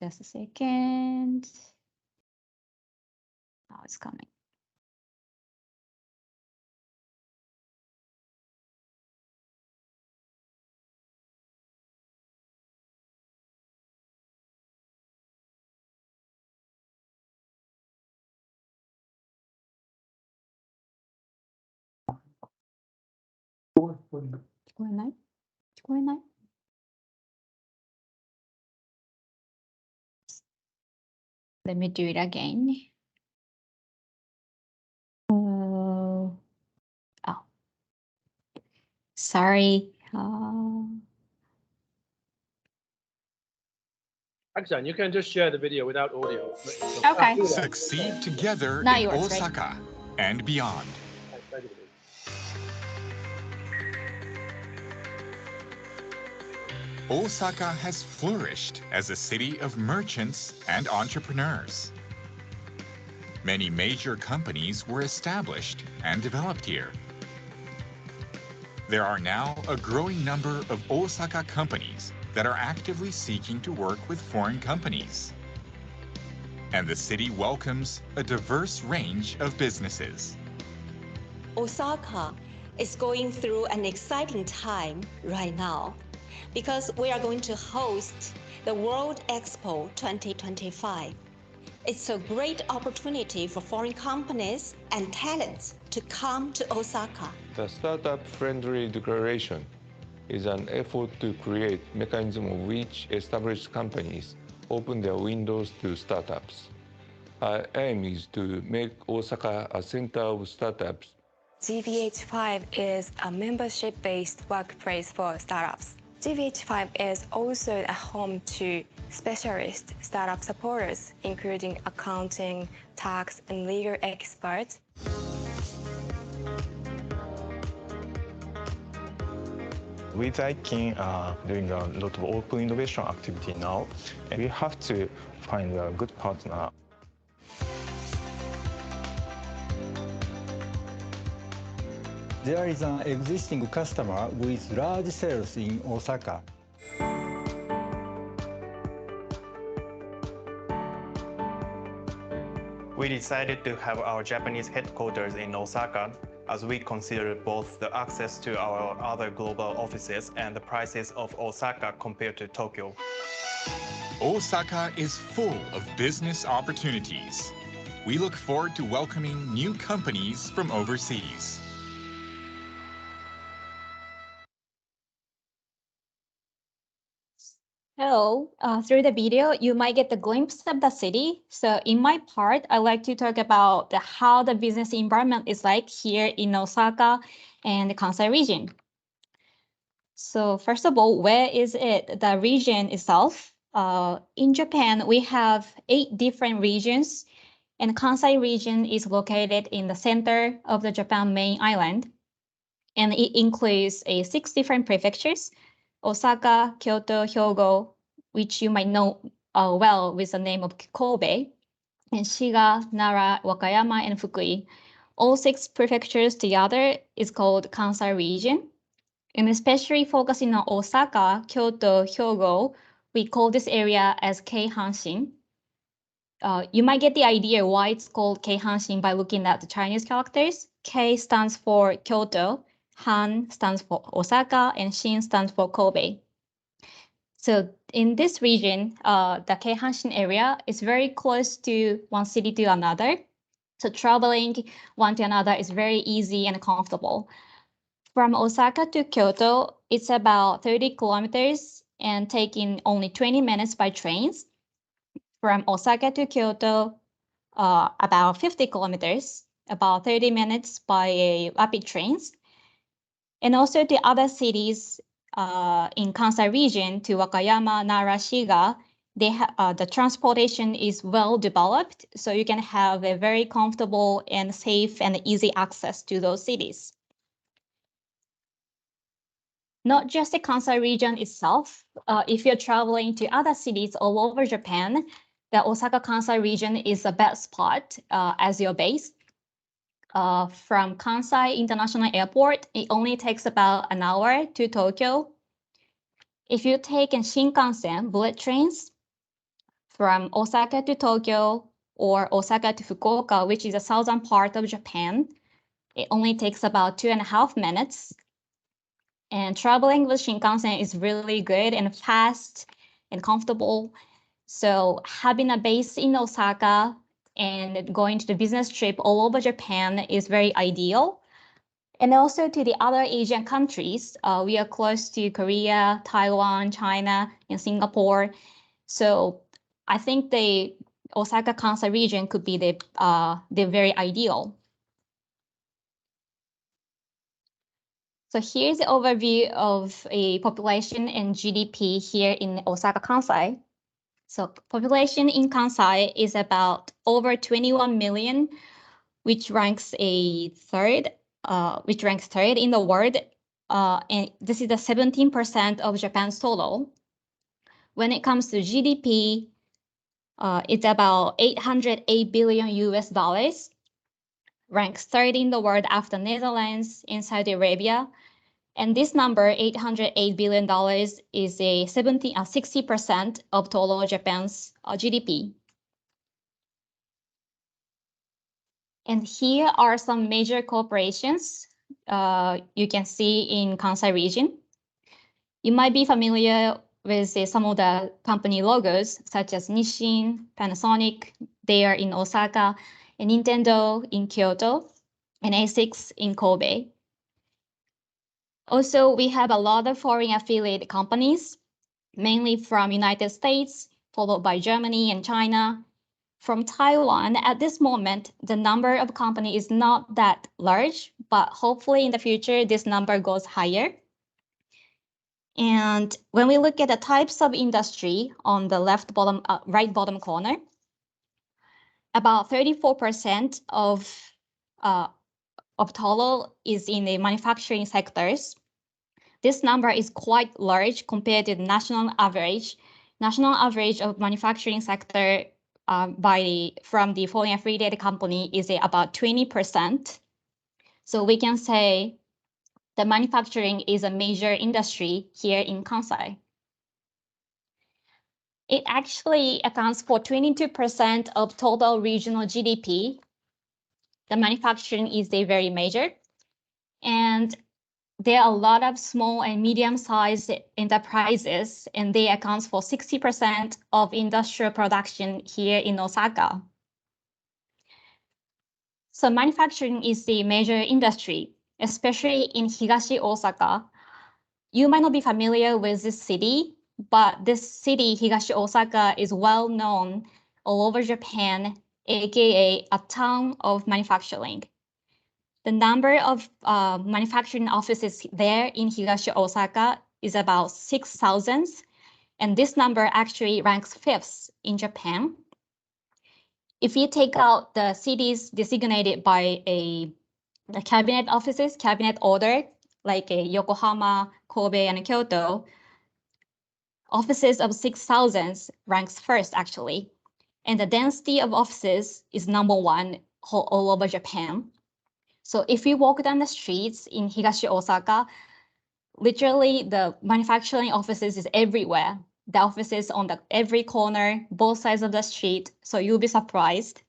Just a second. Now it's coming. Let me do it again. Oh, sorry. Aksan, you can just share the video without audio. Okay. Succeed together Now in yours, right? Osaka and beyond. Osaka has flourished as a city of merchants and entrepreneurs. Many major companies were established and developed here. There are now a growing number of Osaka companies that are actively seeking to work with foreign companies. And the city welcomes a diverse range of businesses. Osaka is going through an exciting time right now because we are going to host the World Expo 2025. It's a great opportunity for foreign companies and talents to come to Osaka. The Startup-Friendly Declaration is an effort to create mechanism of which established companies open their windows to startups. Our aim is to make Osaka a center of startups. GVH5 is a membership-based workplace for startups. GVH5 is also a home to specialist startup supporters, including accounting, tax, and legal experts. With IKIN doing a lot of open innovation activity now, and we have to find a good partner. There is an existing customer with large sales in Osaka. We decided to have our Japanese headquarters in Osaka as we consider both the access to our other global offices and the prices of Osaka compared to Tokyo. Osaka is full of business opportunities. We look forward to welcoming new companies from overseas. So through the video, you might get the glimpse of the city. So in my part, I like to talk about how the business environment is like here in Osaka and the Kansai region. So first of all, where is it? The region itself. In Japan, we have 8 different regions, and Kansai region is located in the center of the Japan main island. And it includes 6 different prefectures: Osaka, Kyoto, Hyogo, which you might know well with the name of Kobe, and Shiga, Nara, Wakayama, and Fukui. All 6 prefectures together is called Kansai region. And especially focusing on Osaka, Kyoto, Hyogo, we call this area as Keihanshin. You might get the idea why it's called Keihanshin by looking at the Chinese characters. K stands for Kyoto, Han stands for Osaka, and Shin stands for Kobe. So in this region, the Keihanshin area is very close to one city to another. So traveling one to another is very easy and comfortable. From Osaka to Kyoto, it's about 30 kilometers and taking only 20 minutes by trains. From Osaka to Kyoto, about 50 kilometers, about 30 minutes by rapid trains. And also the other cities in Kansai region to Wakayama, Nara, Shiga, the transportation is well developed, so you can have a very comfortable and safe and easy access to those cities. Not just the Kansai region itself. If you're traveling to other cities all over Japan, the Osaka Kansai region is the best spot as your base. From Kansai International Airport, it only takes about an hour to Tokyo. If you take Shinkansen bullet trains from Osaka to Tokyo, or Osaka to Fukuoka, which is the southern part of Japan, it only takes about 2.5 minutes. And traveling with Shinkansen is really good and fast and comfortable. So having a base in Osaka and going to the business trip all over Japan is very ideal. And also to the other Asian countries, we are close to Korea, Taiwan, China, and Singapore. So I think the Osaka Kansai region could be the very ideal. So here's the overview of a population and GDP here in Osaka Kansai. So population in Kansai is about over 21 million, which ranks third in the world. And this is the 17% of Japan's total. When it comes to GDP, it's about $808 billion US, ranks third in the world after Netherlands and Saudi Arabia. And this number, $808 billion, is a 60% of total Japan's GDP. And here are some major corporations you can see in Kansai region. You might be familiar with some of the company logos, such as Nissin, Panasonic, they are in Osaka, and Nintendo in Kyoto, and ASICS in Kobe. Also, we have a lot of foreign affiliated companies, mainly from United States, followed by Germany and China. From Taiwan, at this moment, the number of companies is not that large, but hopefully in the future, this number goes higher. And when we look at the types of industry on the right bottom corner, about 34% of total is in the manufacturing sectors. This number is quite large compared to the national average. National average of manufacturing sector from the foreign affiliated company is about 20%. So we can say the manufacturing is a major industry here in Kansai. It actually accounts for 22% of total regional GDP. The manufacturing is very major. And there are a lot of small and medium-sized enterprises, and they account for 60% of industrial production here in Osaka. So manufacturing is the major industry, especially in Higashi Osaka. You might not be familiar with this city, but this city, Higashi Osaka, is well known all over Japan, aka a town of manufacturing. The number of manufacturing offices there in Higashi Osaka is about 6,000, and this number actually ranks 5th in Japan. If you take out the cities designated by the cabinet offices, cabinet order, like Yokohama, Kobe, and Kyoto, offices of 6,000 ranks 1st actually. And the density of offices is number 1 all over Japan. So if you walk down the streets in Higashi Osaka, literally the manufacturing offices is everywhere. The offices on every corner, both sides of the street, so you'll be surprised.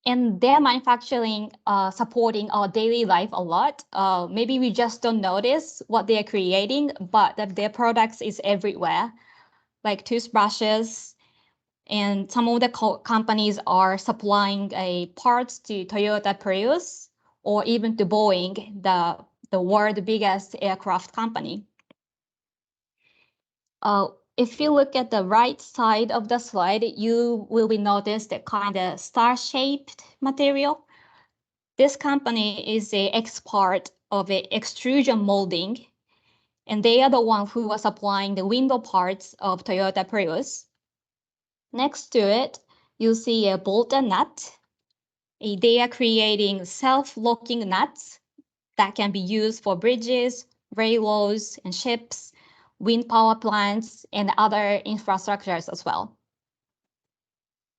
And their manufacturing supporting our daily life a lot. Maybe we just don't notice what they are creating, but their products is everywhere, like toothbrushes. And some of the companies are supplying parts to Toyota Prius or even to Boeing, the world's biggest aircraft company. If you look at the right side of the slide, you will notice the kind of star-shaped material. This company is an expert of extrusion molding, and they are the one who are supplying the window parts of Toyota Prius. Next to it, you'll see a bolt and nut. They are creating self-locking nuts that can be used for bridges, railroads, and ships, wind power plants, and other infrastructures as well.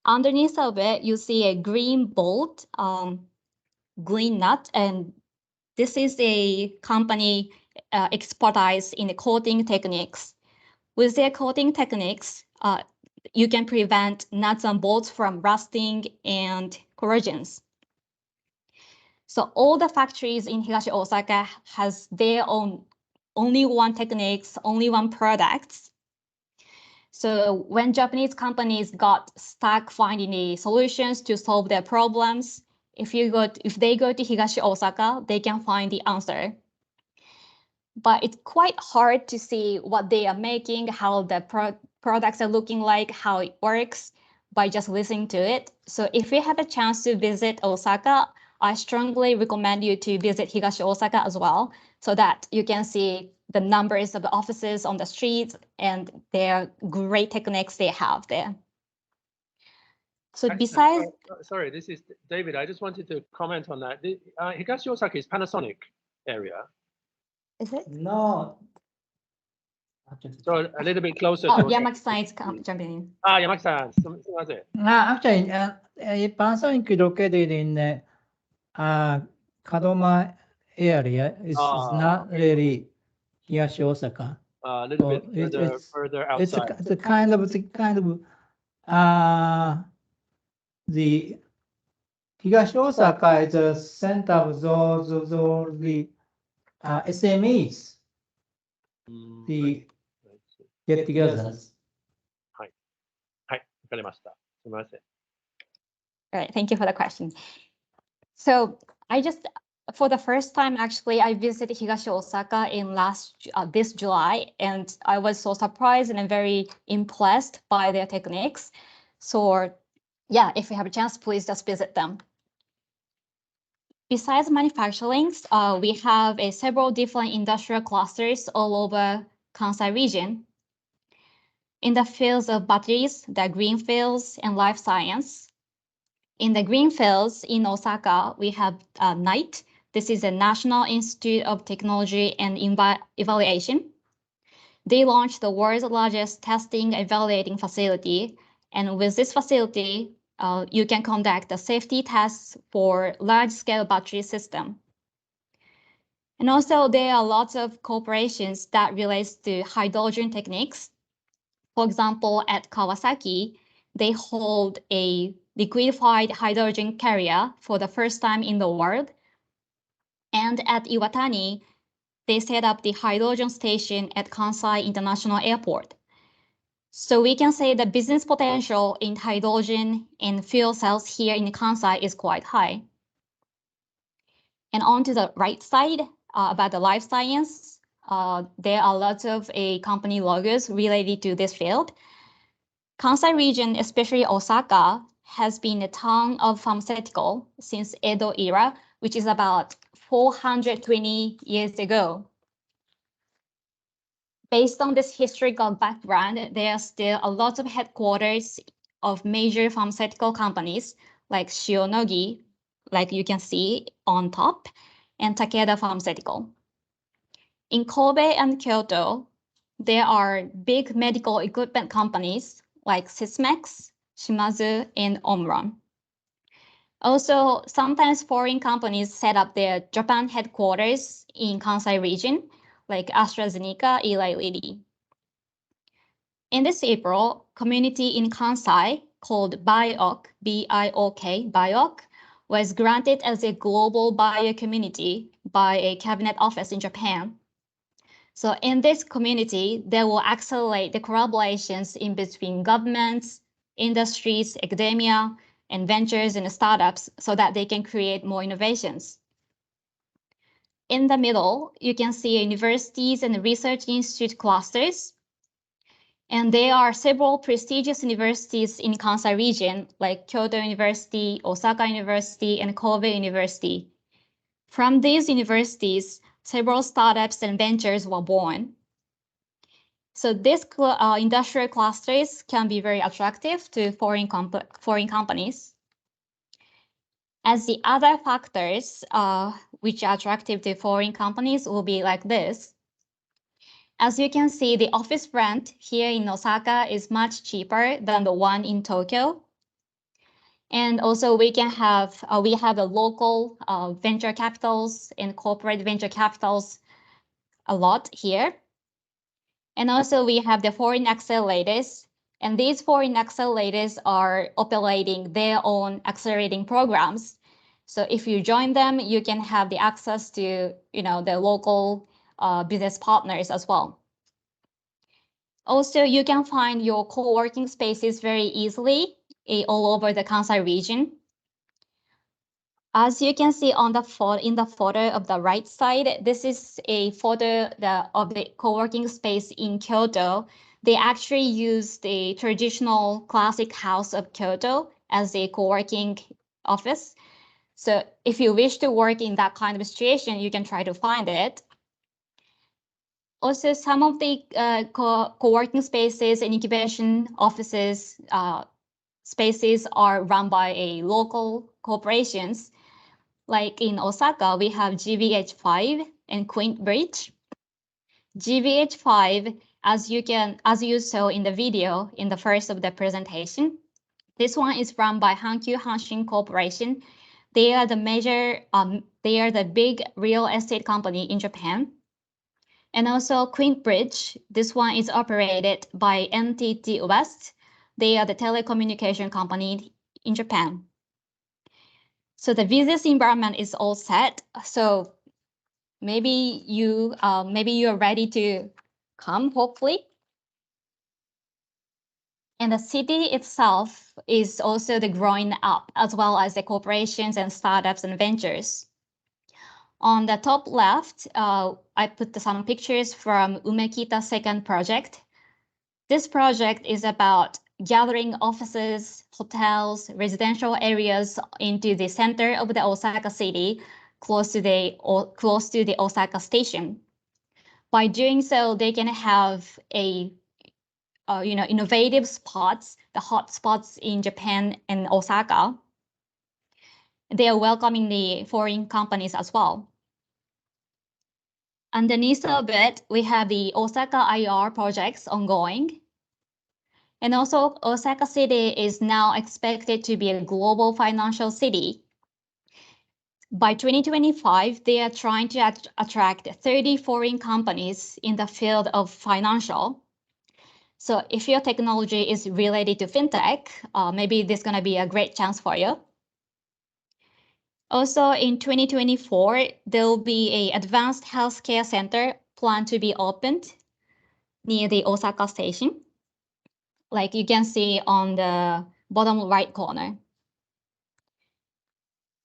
Underneath of it, you see a green bolt, green nut, and this is a company expertise in the coating techniques. With their coating techniques, you can prevent nuts and bolts from rusting and corrosions. So all the factories in Higashi Osaka has their own only one techniques, only one products. So when Japanese companies got stuck finding the solutions to solve their problems, if they go to Higashi Osaka, they can find the answer. But it's quite hard to see what they are making, how the products are looking like, how it works by just listening to it. So if you have a chance to visit Osaka, I strongly recommend you to visit Higashi Osaka as well, so that you can see the numbers of the offices on the streets and their great techniques they have there. So besides, sorry, this is David. I just wanted to comment on that. Higashi Osaka is Panasonic area. is it? No. So a little bit closer Oh, to Yamaki-san is jumping in. Yamaki-san, Actually, Panasonic located in Kadoma area is not really Higashi Osaka. a little bit further outside. It's a kind of the Higashi Osaka is a center of those the SMEs, the get-togethers. わかりました。すみません。 All right, thank you for the question. So for the first time, actually, I visited Higashi Osaka in this July, and I was so surprised and very impressed by their techniques. So yeah, if you have a chance, please just visit them. Besides manufacturing, we have several different industrial clusters all over Kansai region. In the fields of batteries, the green fields, and life science. In the green fields in Osaka, we have NITE. This is the National Institute of Technology and Evaluation. They launched the world's largest testing and evaluating facility. And with this facility, you can conduct the safety tests for large-scale battery system. And also, there are lots of cooperations that relates to hydrogen techniques. For example, at Kawasaki, they hold a liquefied hydrogen carrier for the first time in the world. And at Iwatani, they set up the hydrogen station at Kansai International Airport. So we can say the business potential in hydrogen and fuel cells here in Kansai is quite high. And on to the right side, about the life science, there are lots of company logos related to this field. Kansai region, especially Osaka, has been a town of pharmaceutical since Edo era, which is about 420 years ago. Based on this historical background, there are still a lot of headquarters of major pharmaceutical companies like Shionogi, like you can see on top, and Takeda Pharmaceutical. In Kobe and Kyoto, there are big medical equipment companies like Sysmex, Shimazu, and Omron. Also, sometimes foreign companies set up their Japan headquarters in Kansai region, like AstraZeneca, Eli Lilly. In this April, community in Kansai called BIOC, B-I-O-K, BIOC, was granted as a global bio community by a cabinet office in Japan. So in this community, they will accelerate the collaborations in between governments, industries, academia, and ventures and startups so that they can create more innovations. In the middle, you can see universities and research institute clusters. And there are several prestigious universities in Kansai region, like Kyoto University, Osaka University, and Kobe University. From these universities, several startups and ventures were born. So these industrial clusters can be very attractive to foreign companies. As the other factors which are attractive to foreign companies will be like this. As you can see, the office rent here in Osaka is much cheaper than the one in Tokyo. And also we have the local venture capitals and corporate venture capitals a lot here. And also we have the foreign accelerators And these foreign accelerators are operating their own accelerating programs. So if you join them, you can have the access to, the local business partners as well. Also, you can find your co-working spaces very easily all over the Kansai region. As you can see in the photo of the right side, this is a photo of the co-working space in Kyoto. They actually use the traditional classic house of Kyoto as a co-working office. So if you wish to work in that kind of situation, you can try to find it. Also, some of the co-working spaces and incubation offices spaces are run by local corporations. Like in Osaka, we have GVH5 and Queensbridge. GVH5, as you saw in the video in the first of the presentation, this one is run by Hankyu Hanshin Corporation. They are the big real estate company in Japan. And also Queensbridge, this one is operated by NTT West. They are the telecommunication company in Japan. So the business environment is all set. So maybe you are ready to come, hopefully. And the city itself is also the growing up, as well as the corporations and startups and ventures. On the top left, I put some pictures from Umekita's second project. This project is about gathering offices, hotels, residential areas into the center of the Osaka city, close to the Osaka station. By doing so, they can have innovative spots, the hot spots in Japan and Osaka. They are welcoming the foreign companies as well. Underneath of it, we have the Osaka IR projects ongoing. And also, Osaka City is now expected to be a global financial city. By 2025, they are trying to attract 30 foreign companies in the field of financial. So if your technology is related to fintech, maybe this is going to be a great chance for you. Also, in 2024, there will be an advanced healthcare center planned to be opened near the Osaka station, like you can see on the bottom right corner.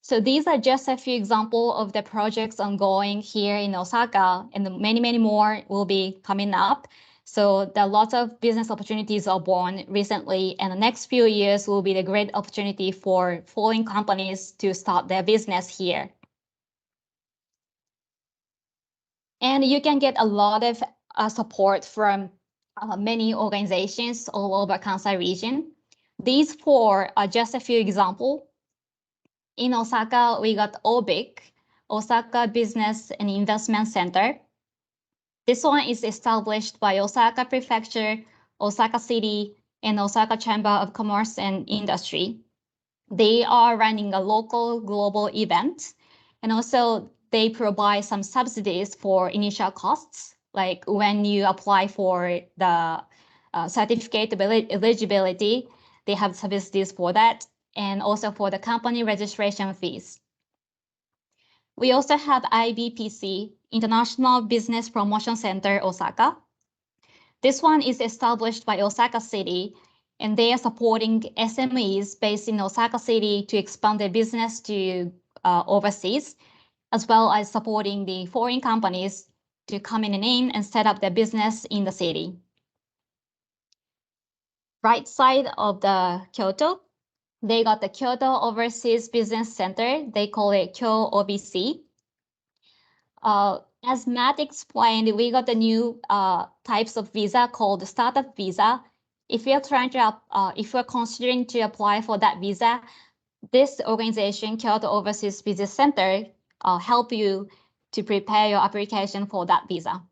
So these are just a few examples of the projects ongoing here in Osaka, and many, many more will be coming up. So there are lots of business opportunities are born recently, and the next few years will be the great opportunity for foreign companies to start their business here. And you can get a lot of support from many organizations all over Kansai region. These four are just a few examples. In Osaka, we got OBIC, Osaka Business and Investment Center. This one is established by Osaka Prefecture, Osaka City, and Osaka Chamber of Commerce and Industry. They are running a local global event, and also they provide some subsidies for initial costs, like when you apply for the certificate eligibility, they have subsidies for that, and also for the company registration fees. We also have Ibpc, International Business Promotion Center, Osaka. This one is established by Osaka City, and they are supporting SMEs based in Osaka City to expand their business to overseas, as well as supporting the foreign companies to come in and set up their business in the city. Right side of the Kyoto, they got the Kyoto Overseas Business Center. They call it KyoOBC. As Matt explained, we got the new types of visa called startup visa. If you're considering to apply for that visa, this organization, Kyoto Overseas Business Center, help you to prepare your application for that visa.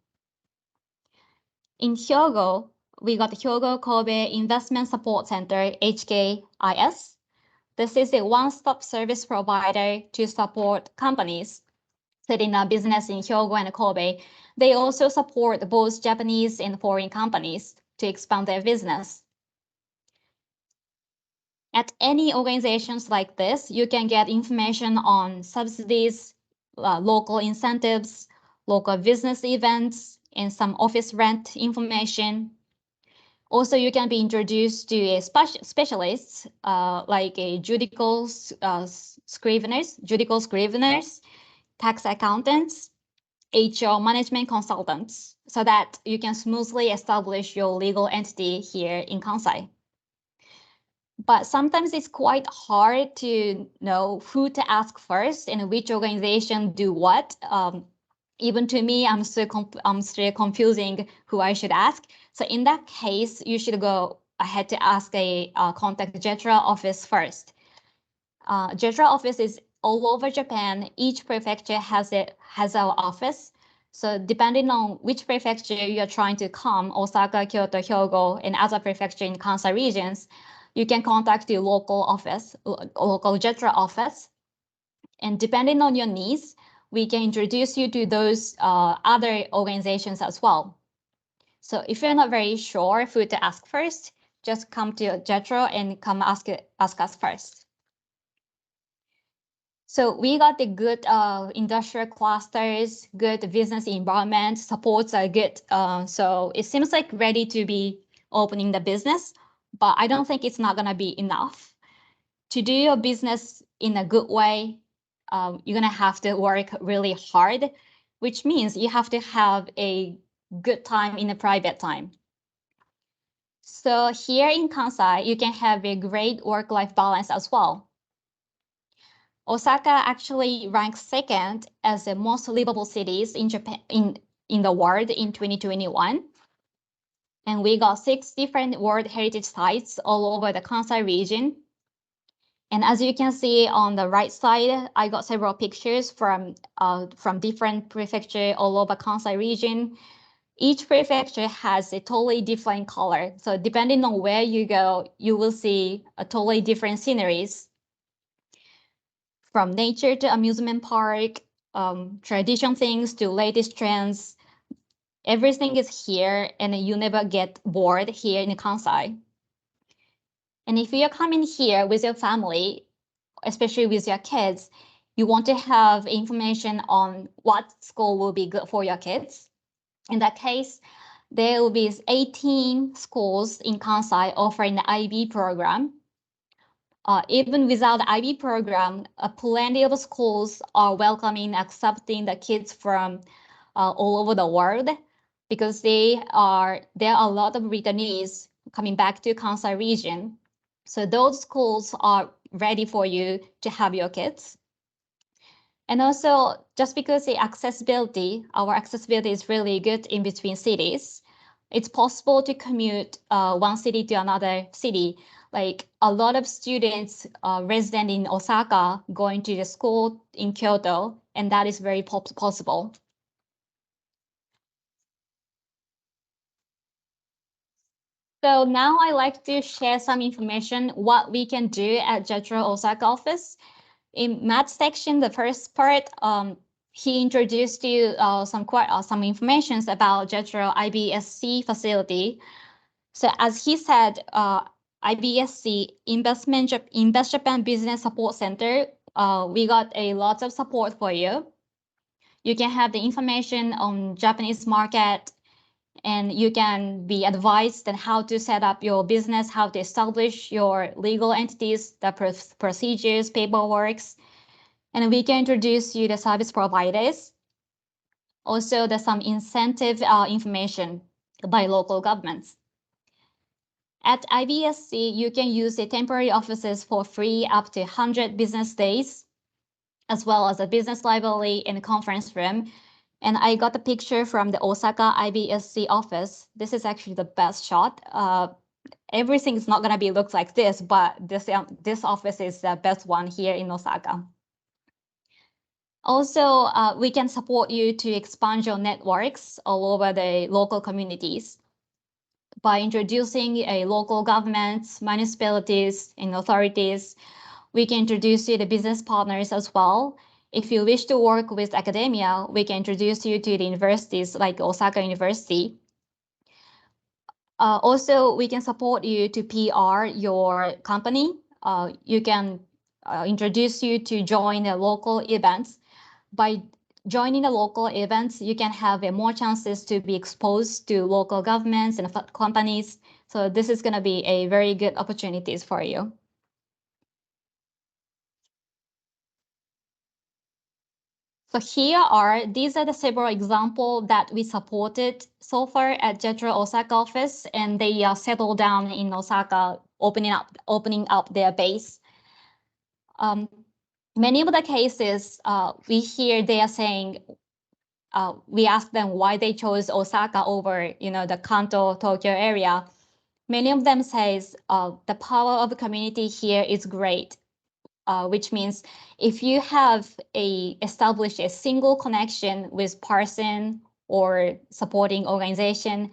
In Hyogo, we got the Hyogo Kobe Investment Support Center, HKIS. This is a one-stop service provider to support companies setting up business in Hyogo and Kobe. They also support both Japanese and foreign companies to expand their business. At any organizations like this, you can get information on subsidies, local incentives, local business events, and some office rent information. Also, you can be introduced to a specialist like a judicial scriveners, tax accountants, HR management consultants, so that you can smoothly establish your legal entity here in Kansai. But sometimes it's quite hard to know who to ask first and which organization do what. Even to me, I'm still confusing who I should ask. So in that case, you should go ahead to ask contact Jetra office first. Jetra office is all over Japan. Each prefecture has our office. So depending on which prefecture you're trying to come, Osaka, Kyoto, Hyogo, and other prefecture in Kansai regions, you can contact the local office, local Jetra office. And depending on your needs, we can introduce you to those other organizations as well. So if you're not very sure who to ask first, just come to Jetra and come ask us first. So we got the good industrial clusters, good business environment, supports are good. So it seems like ready to be opening the business, but I don't think it's not gonna be enough. To do your business in a good way, you're gonna have to work really hard, which means you have to have a good time in the private time. So here in Kansai, you can have a great work-life balance as well. Osaka actually ranks second as the most livable cities in Japan in the world in 2021. And we got 6 different World Heritage sites all over the Kansai region. And as you can see on the right side, I got several pictures from different prefectures all over Kansai region. Each prefecture has a totally different color. So depending on where you go, you will see a totally different sceneries. From nature to amusement park, tradition things to latest trends, everything is here and you never get bored here in Kansai. And if you're coming here with your family, especially with your kids, you want to have information on what school will be good for your kids. In that case, there will be 18 schools in Kansai offering the IB program. Even without the IB program, plenty of schools are welcoming, accepting the kids from all over the world because there are a lot of returnees coming back to Kansai region. So those schools are ready for you to have your kids. And also, just because our accessibility is really good in between cities, it's possible to commute one city to another city. Like a lot of students resident in Osaka going to the school in Kyoto, and that is very possible. So now I like to share some information what we can do at Jetra Osaka office. In Matt's section, the first part, he introduced you some information about Jetra Ibsc facility. So as he said, Ibsc Invest Japan Business Support Center, we got a lot of support for you. You can have the information on Japanese market, and you can be advised on how to set up your business, how to establish your legal entities, the procedures, paperwork, and we can introduce you the service providers. Also, there's some incentive information by local governments. At Ibsc, you can use the temporary offices for free up to 100 business days, as well as a business library and conference room. And I got a picture from the Osaka Ibsc office. This is actually the best shot. Everything is not going to be look like this, but this office is the best one here in Osaka. Also, we can support you to expand your networks all over the local communities by introducing local governments, municipalities, and authorities. We can introduce you to business partners as well. If you wish to work with academia, we can introduce you to the universities like Osaka University. Also, we can support you to PR your company. you can introduce you to join the local events. By joining the local events, you can have more chances to be exposed to local governments and companies. So this is going to be a very good opportunities for you. So these are the several examples that we supported so far at Jetras Osaka office, and they settled down in Osaka, opening up their base. Many of the cases we hear they are saying, we ask them why they chose Osaka over, the Kanto, Tokyo area. Many of them says the power of the community here is great. Which means if you have established a single connection with person or supporting organization,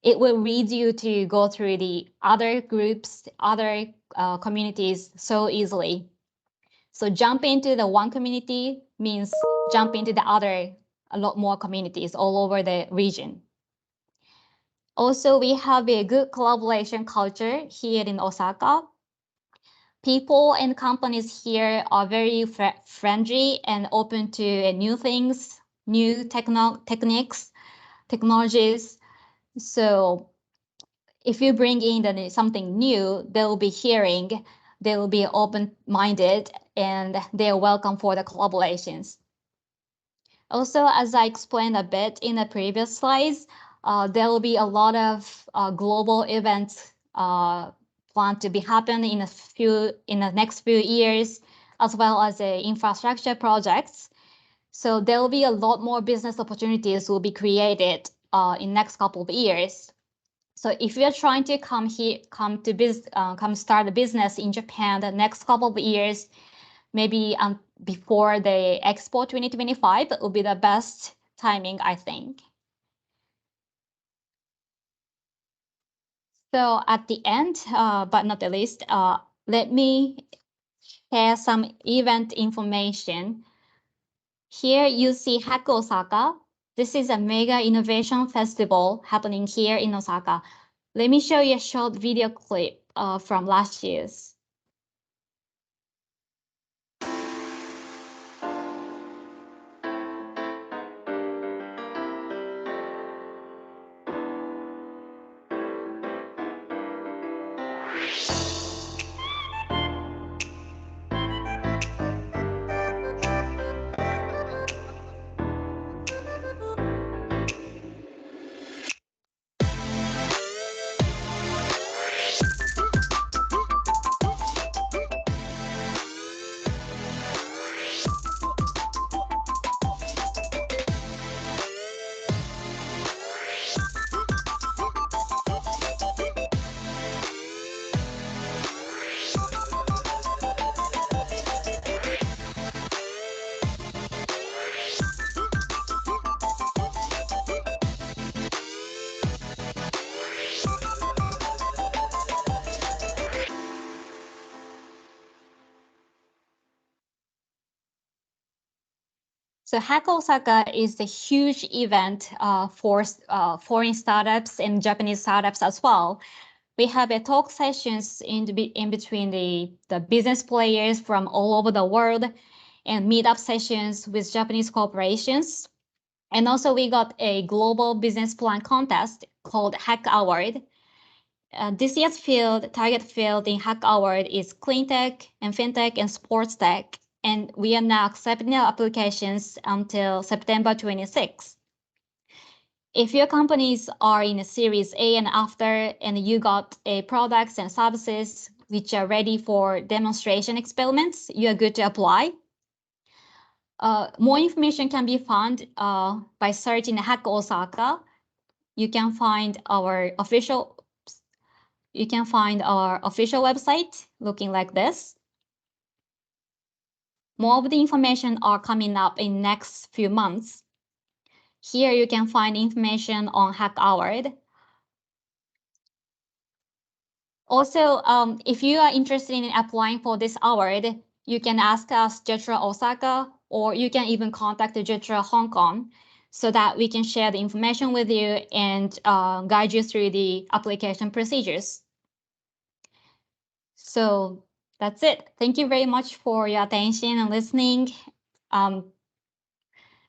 it will lead you to go through the other groups, other communities so easily. So jump into the one community means jump into the other, a lot more communities all over the region. Also, we have a good collaboration culture here in Osaka. People and companies here are very friendly and open to new things, new techniques, technologies. So if you bring in something new, they will be hearing, they will be open-minded, and they are welcome for the collaborations. Also, as I explained a bit in the previous slides, there will be a lot of global events planned to be happening in the next few years, as well as infrastructure projects. So there will be a lot more business opportunities will be created in next couple of years. So if you're trying to come start a business in Japan the next couple of years, maybe before the Expo 2025 will be the best timing, I think. So at the end, but not the least, let me share some event information. Here you see Hack Osaka. This is a mega innovation festival happening here in Osaka. Let me show you a short video clip from last year's. So Hack Osaka is a huge event for foreign startups and Japanese startups as well. We have talk sessions in between the business players from all over the world and meetup sessions with Japanese corporations. And also we got a global business plan contest called Hack Award. This year's target field in Hack Award is clean tech and fintech and sports tech. And we are now accepting applications until September 26. If your companies are in a Series A and after, and you got products and services which are ready for demonstration experiments, you are good to apply. More information can be found by searching Hack Osaka. You can find our official website looking like this. More of the information are coming up in next few months. Here you can find information on Hack Award. Also, if you are interested in applying for this award, you can ask us Jetras Osaka, or you can even contact the Jetras Hong Kong so that we can share the information with you and guide you through the application procedures. So that's it. Thank you very much for your attention and listening.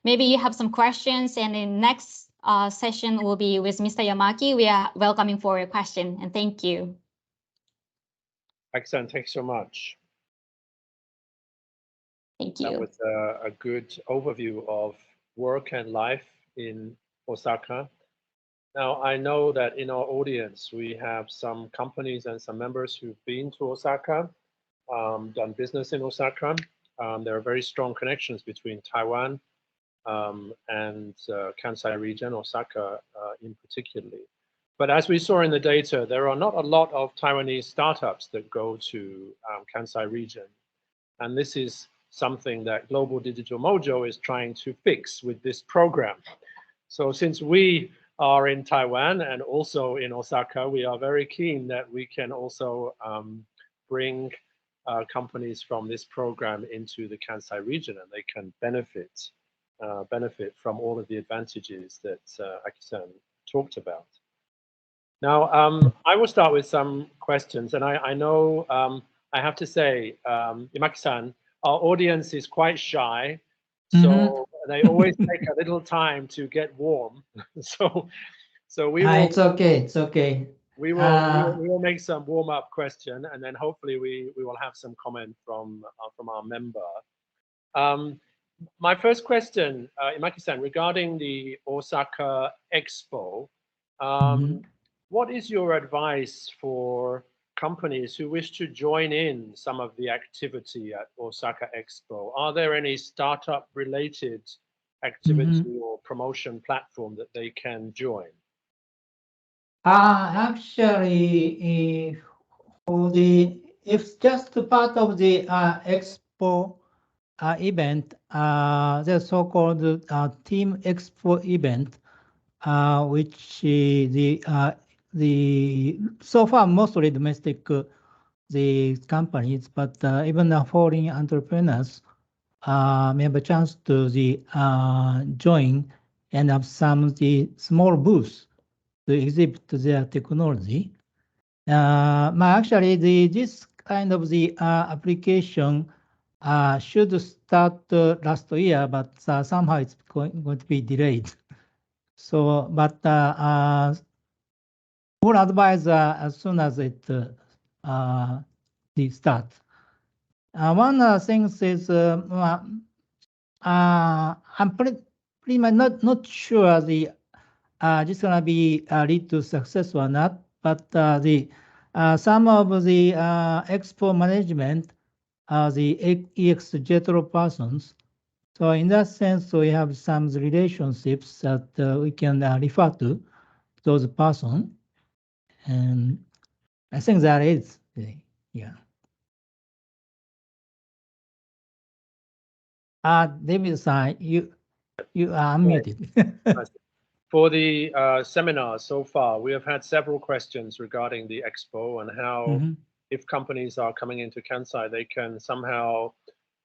Maybe you have some questions, and the next session will be with Mr. Yamaki. We are welcoming for your question, and thank you. Excellent. Thanks so much. Thank you. That was a good overview of work and life in Osaka. Now, I know that in our audience, we have some companies and some members who've been to Osaka, done business in Osaka. There are very strong connections between Taiwan and Kansai region, Osaka in particularly. But as we saw in the data, there are not a lot of Taiwanese startups that go to Kansai region. And this is something that Global Digital Mojo is trying to fix with this program. So since we are in Taiwan and also in Osaka, we are very keen that we can also bring companies from this program into the Kansai region, and they can benefit from all of the advantages that Aki-san talked about. Now, I will start with some questions, and I know I have to say, Yamaki-san, our audience is quite shy, so they always take a little time to get warm. So we will. It's okay. It's okay. We will make some warm-up question, and then hopefully we will have some comment from our member. My first question, Imaki-san, regarding the Osaka Expo, what is your advice for companies who wish to join in some of the activity at Osaka Expo? Are there any startup-related activity or promotion platform that they can join? Actually, if just part of the Expo event, the so-called Team Expo event, which the so far mostly domestic the companies, but even the foreign entrepreneurs may have a chance to join and have some small booths to exhibit their technology. Actually, this kind of the application should start last year, but somehow it's going to be delayed. So, but full advice as soon as it starts. One thing is I'm pretty much not sure this gonna be lead to success or not, but some of the expo management are the EX Jetras persons. So in that sense, we have some relationships that we can refer to those persons, and I think that is yeah. David-san, you are unmuted. For the seminar so far, we have had several questions regarding the expo and how, if companies are coming into Kansai, they can somehow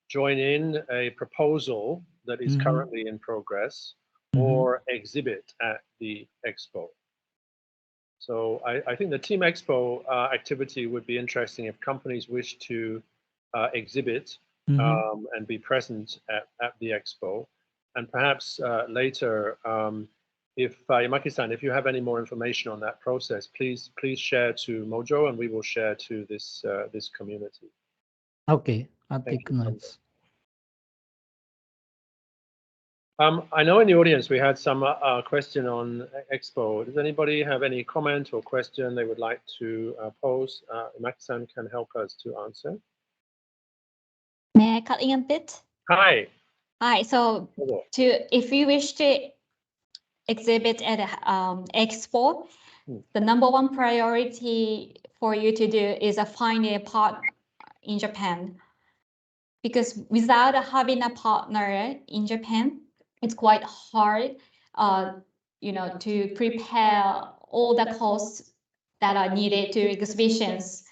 join in a proposal that is currently in progress or exhibit at the expo. So I think the Team Expo activity would be interesting if companies wish to exhibit and be present at the expo. And perhaps later, if Yamaki-san, if you have any more information on that process, please share to Mojo, and we will share to this this community. Okay, I'll take notes. I know in the audience we had some question on Expo. Does anybody have any comment or question they would like to pose? Yamaki-san can help us to answer. May I cut in a bit? Hi. Hi. So, if you wish to exhibit at Expo, the #1 priority for you to do is find a partner in Japan, because without having a partner in Japan, it's quite hard, to prepare all the costs that are needed to exhibitions.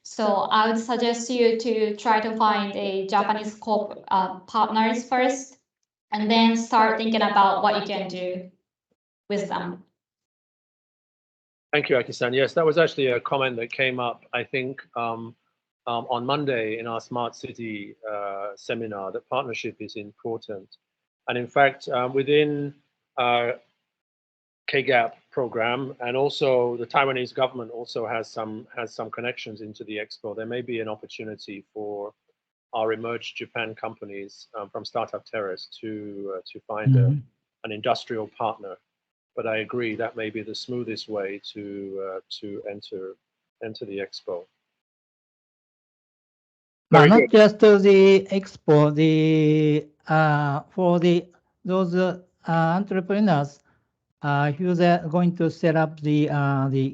So I would suggest you to try to find a Japanese partners first, and then start thinking about what you can do with them. Thank you, Aki-san. Yes, that was actually a comment that came up, I think, on Monday in our Smart City seminar that partnership is important. And in fact, within KGAP program, and also the Taiwanese government also has some connections into the expo. There may be an opportunity for our Emerge Japan companies from Startup Terrace to find an industrial partner. But I agree that may be the smoothest way to enter the expo. Not just the expo, for those entrepreneurs who are going to set up the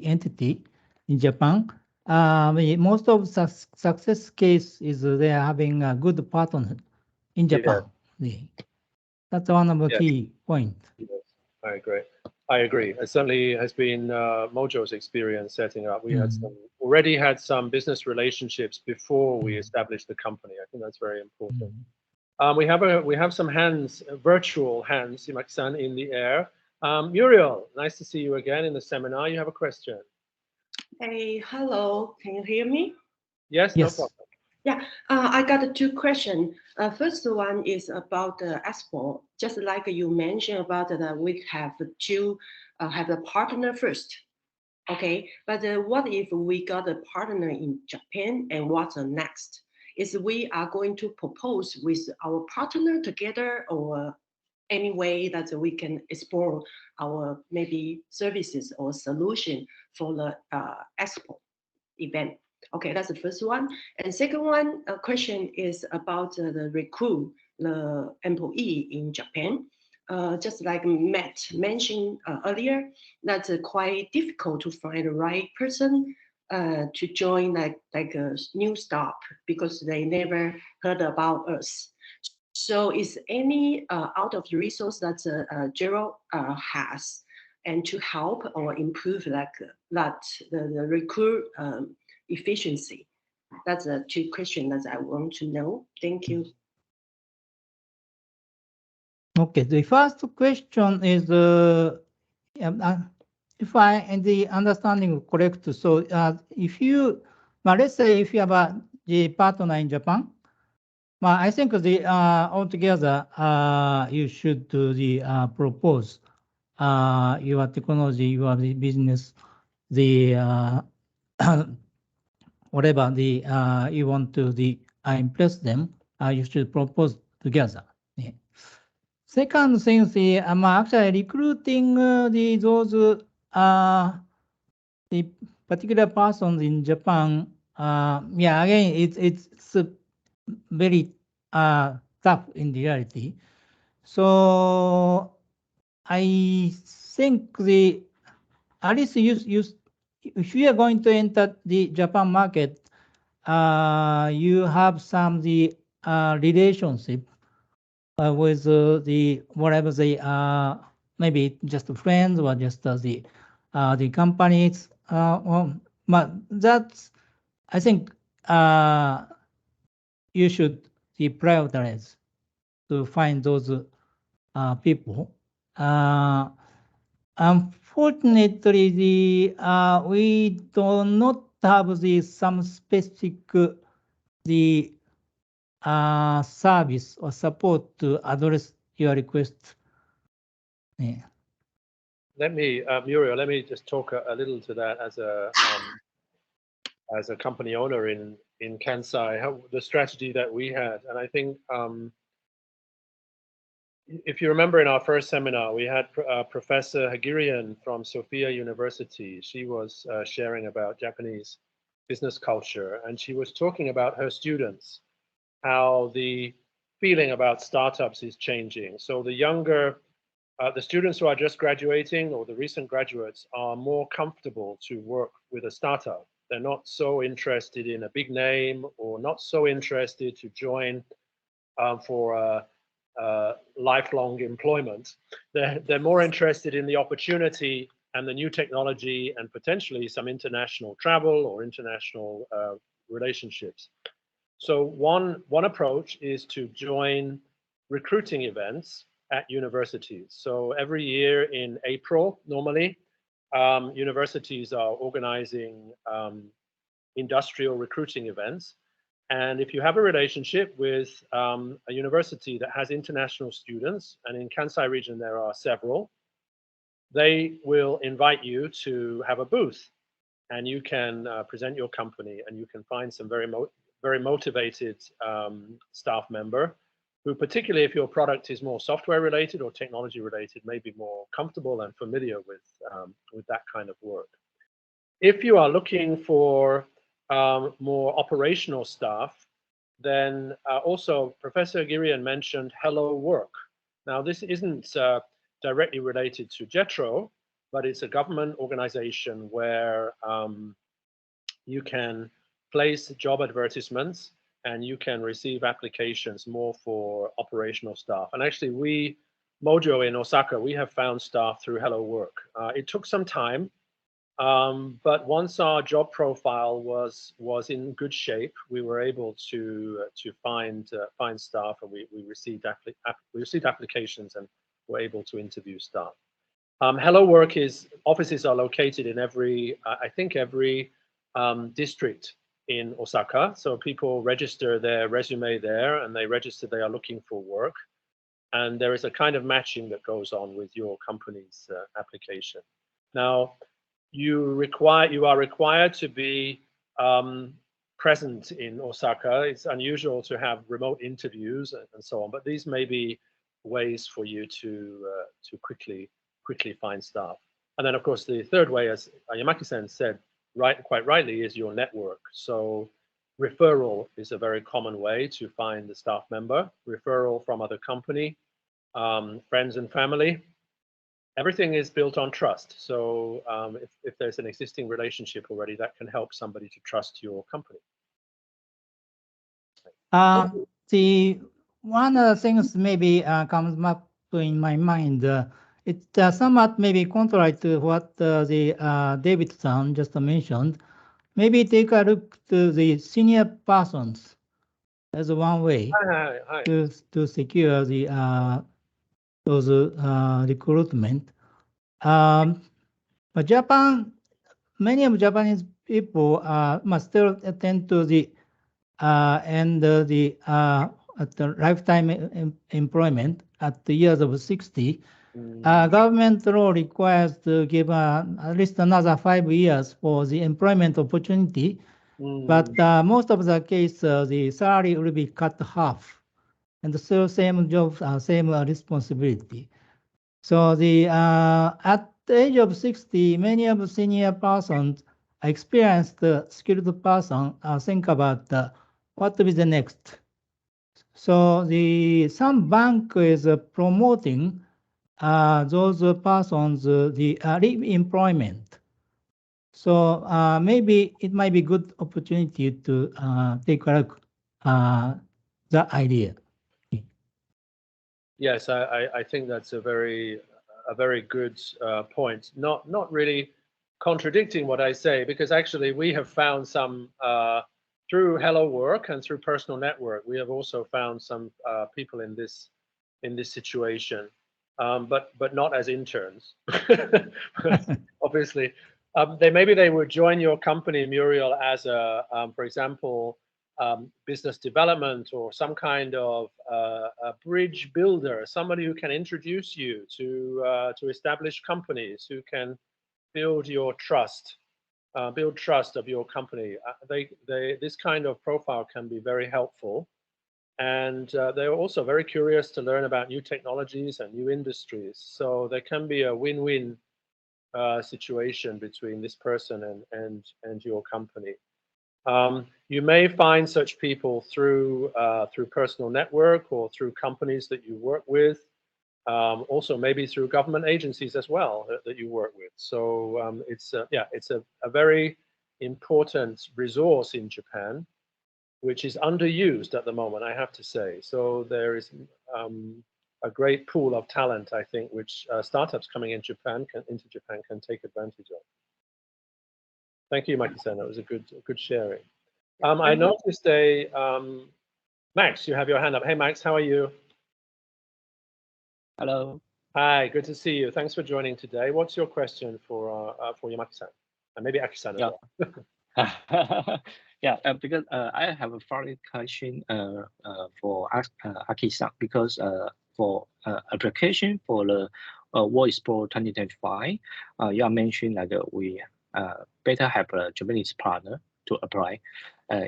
entity in Japan. Most of success case is they are having a good partner in Japan. Yeah. That's one of the key points. Yes, I agree. It certainly has been Mojo's experience setting up. We already had some business relationships before we established the company. I think that's very important. We have some hands, virtual hands, Simak-san, in the air. Muriel, nice to see you again in the seminar. You have a question. Hey, hello. Can you hear me? Yes, no problem. Yeah, I got two questions. First one is about the expo. Just like you mentioned about that we have to have a partner first. Okay, but what if we got a partner in Japan, and what's the next? Is we are going to propose with our partner together, or any way that we can explore our maybe services or solution for the expo event? Okay, that's the first one. And second one question is about the recruit the employee in Japan. Just like Matt mentioned earlier, that's quite difficult to find the right person to join like a new startup because they never heard about us. So is any out of the resource that Jero has and to help or improve the recruit efficiency? That's the two questions that I want to know. Thank you. Okay, the first question is, if I am the understanding correct, so if you, let's say if you have the partner in Japan, I think the altogether you should do the propose your technology, your business, the whatever the you want to impress them, you should propose together. Yeah. Second thing is I'm actually recruiting those the particular persons in Japan. Yeah, again, it's very tough in reality. So I think at least if you are going to enter the Japan market, you have some relationship with the whatever they maybe just friends or just the companies. But that's, I think you should prioritize to find those people. Unfortunately, we do not have some specific service or support to address your request. Yeah. Let me, Muriel, let me just talk a little to that as a company owner in Kansai, the strategy that we had. And I think if you remember in our first seminar, we had Professor Hagirian from Sophia University. She was sharing about Japanese business culture, and she was talking about her students, how the feeling about startups is changing. So the younger, the students who are just graduating or the recent graduates are more comfortable to work with a startup. They're not so interested in a big name or not so interested to join for lifelong employment. They're more interested in the opportunity and the new technology and potentially some international travel or international relationships. So one approach is to join recruiting events at universities. So every year in April, normally, universities are organizing industrial recruiting events. And if you have a relationship with a university that has international students, and in Kansai region there are several, they will invite you to have a booth, and you can present your company, and you can find some very motivated staff member who, particularly if your product is more software related or technology related, may be more comfortable and familiar with that kind of work. If you are looking for more operational staff, then also Professor Girian mentioned Hello Work. Now, this isn't directly related to Jetro, but it's a government organization where you can place job advertisements and you can receive applications more for operational staff. And actually, we, Mojo in Osaka, we have found staff through Hello Work. It took some time, but once our job profile was in good shape, we were able to find staff, and we received applications and were able to interview staff. Hello Work offices are located in I think every district in Osaka. So people register their resume there, and they register they are looking for work. And there is a kind of matching that goes on with your company's application. Now, you are required to be present in Osaka. It's unusual to have remote interviews and so on, but these may be ways for you to quickly find staff. And then, of course, the third way, as Yamaki-san said, quite rightly, is your network. So referral is a very common way to find the staff member. Referral from other company, friends and family. Everything is built on trust. So if there's an existing relationship already, that can help somebody to trust your company. The one of the things maybe comes up in my mind. It's somewhat maybe contrary to what David-san just mentioned. Maybe take a look to the senior persons as one way to secure the those recruitment. But many of Japanese people must still attend to the end at the lifetime employment at the years of 60. Government law requires to give at least another 5 years for the employment opportunity, but most of the case the salary will be cut half, and still same job, same responsibility. So at the age of 60, many of the senior persons, experienced skilled person, think about what will be the next. So some bank is promoting those persons the re-employment. So maybe it might be good opportunity to take a look that idea. Yes, I think that's a very good point. Not really contradicting what I say, because actually we have found some through Hello Work and through personal network. We have also found some people in this situation, but not as interns. Obviously, maybe they would join your company, Muriel, as a for example, business development or some kind of a bridge builder, somebody who can introduce you to established companies, who can build your trust, build trust of your company. This kind of profile can be very helpful, and they're also very curious to learn about new technologies and new industries. So there can be a win-win situation between this person and your company. You may find such people through personal network or through companies that you work with, also maybe through government agencies as well that you work with. So it's a very important resource in Japan, which is underused at the moment, I have to say. So there is a great pool of talent, I think, which startups coming into Japan can take advantage of. Thank you, Maki-san. That was a good sharing. I noticed Max, you have your hand up. Hey, Max, how are you? Hello. Hi, good to see you. Thanks for joining today. What's your question for Yamaki-san? And maybe Aki-san as well. Yeah, because I have a follow-up question for Aki-san, because for application for the World Expo 2025, you are mentioning like we better have a Japanese partner to apply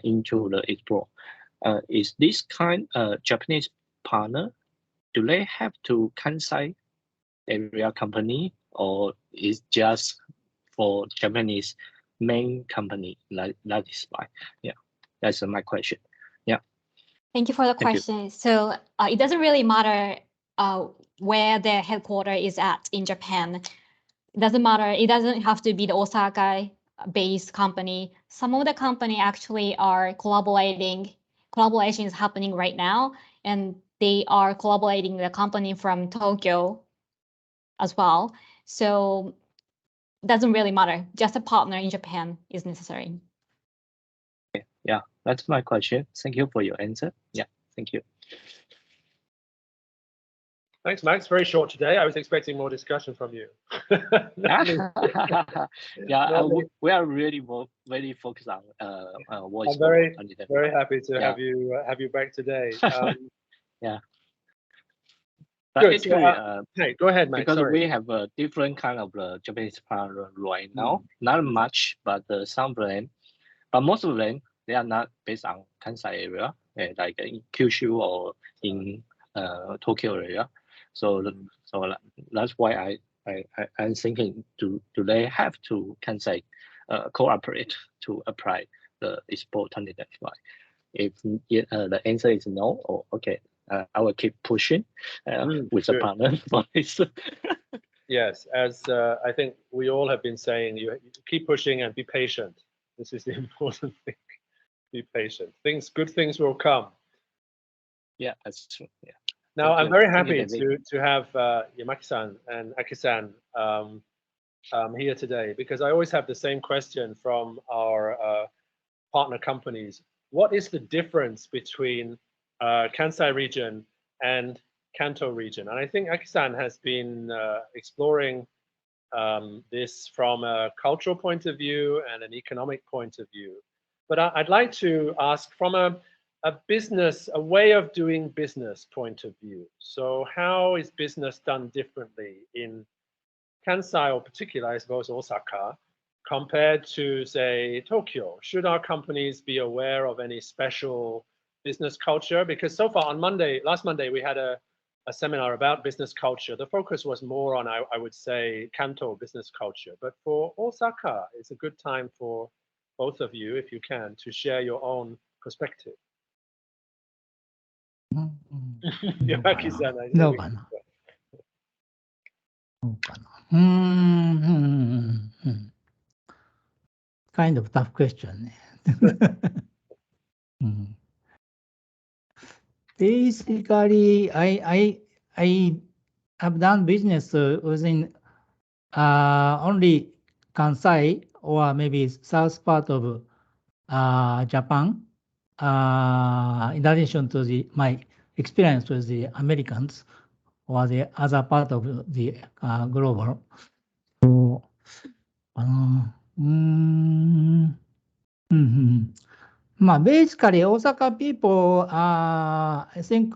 into the Expo. Is this kind Japanese partner, do they have to Kansai area company, or is just for Japanese main company? That is why. Yeah, that's my question. Yeah. Thank you for the Thank you. question. So it doesn't really matter where their headquarters is at in Japan. It doesn't matter. It doesn't have to be the Osaka-based company. Some of the company actually are collaboration is happening right now, and they are collaborating with a company from Tokyo as well. So it doesn't really matter. Just a partner in Japan is necessary. Yeah, that's my question. Thank you for your answer. Yeah, thank you. Thanks, Max. Very short today. I was expecting more discussion from you. Yeah, we are really very focused on voice. I'm very happy to have you back today. Yeah. Good. Actually, hey, go ahead, Max. Because sorry. we have a different kind of Japanese partner right now. Not much, but some of them, but most of them, they are not based on Kansai area, like in Kyushu or in Tokyo area. So that's why I'm thinking, do they have to Kansai cooperate to apply the Expo 2025? If the answer is no, or okay, I will keep pushing with the partner for this. Yes, as I think we all have been saying, you keep pushing and be patient. This is the important thing. Be patient. Good things will come. Yeah, that's true. Yeah. Now, I'm very happy to have Yamaki-san and Aki-san here today, because I always have the same question from our partner companies. What is the difference between Kansai region and Kanto region? And I think Aki-san has been exploring this from a cultural point of view and an economic point of view. But I'd like to ask from a way of doing business point of view. So how is business done differently in Kansai, or particularly, I suppose, Osaka, compared to, say, Tokyo? Should our companies be aware of any special business culture? Because so far on last Monday, we had a seminar about business culture. The focus was more on, I would say, Kanto business culture. But for Osaka, it's a good time for both of you, if you can, to share your own perspective. Yamaki-san, No. Kind of tough question. Basically, I have done business within only Kansai or maybe south part of Japan. In addition to my experience with the Americans or the other part of the global. So, basically, Osaka people, I think,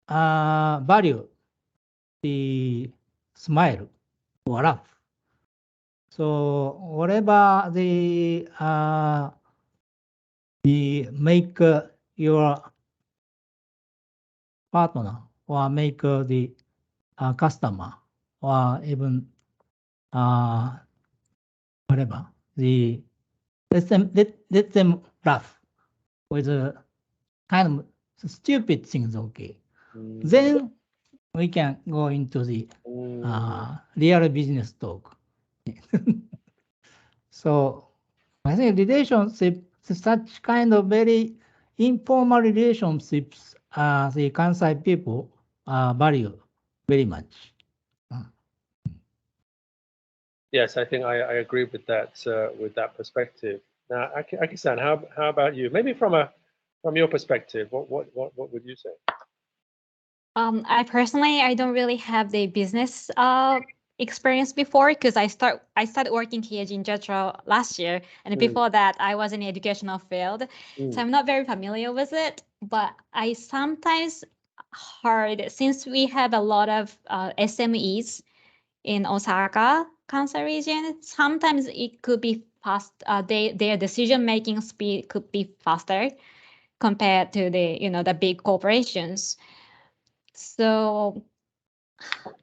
value the smile or laugh. So whatever they make your partner or make the customer or even whatever, let them laugh with a kind of stupid things, okay. Then we can go into the real business talk. So I think relationship, such kind of very informal relationships, the Kansai people value very much. Yes, I think I agree with that perspective. Now, Aki-san, how about you? Maybe from your perspective, what would you say? I personally, I don't really have the business experience before because I started working here in Jetras last year, and before that I was in the educational field, so I'm not very familiar with it. But I sometimes heard, since we have a lot of SMEs in Osaka, Kansai region, sometimes it could be fast. Their decision making speed could be faster compared to the big corporations. So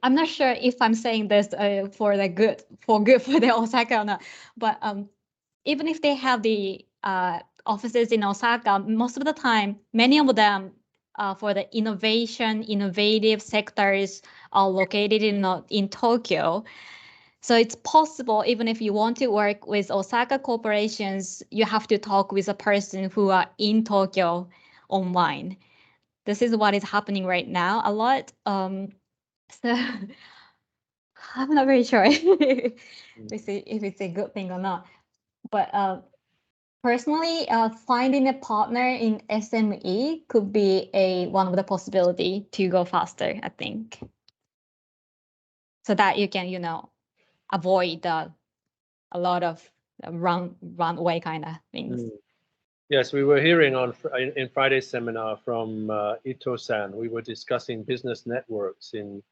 I'm not sure if I'm saying this for good for the Osaka or not, but even if they have the offices in Osaka, most of the time, many of them for the innovative sectors are located in Tokyo. So it's possible, even if you want to work with Osaka corporations, you have to talk with a person who are in Tokyo online. This is what is happening right now a lot. So I'm not very sure if it's a good thing or not. But personally, finding a partner in SME could be one of the possibility to go faster, I think. So that you can, avoid a lot of runway kind of things. Yes, we were hearing in Friday's seminar from Ito-san. We were discussing business networks in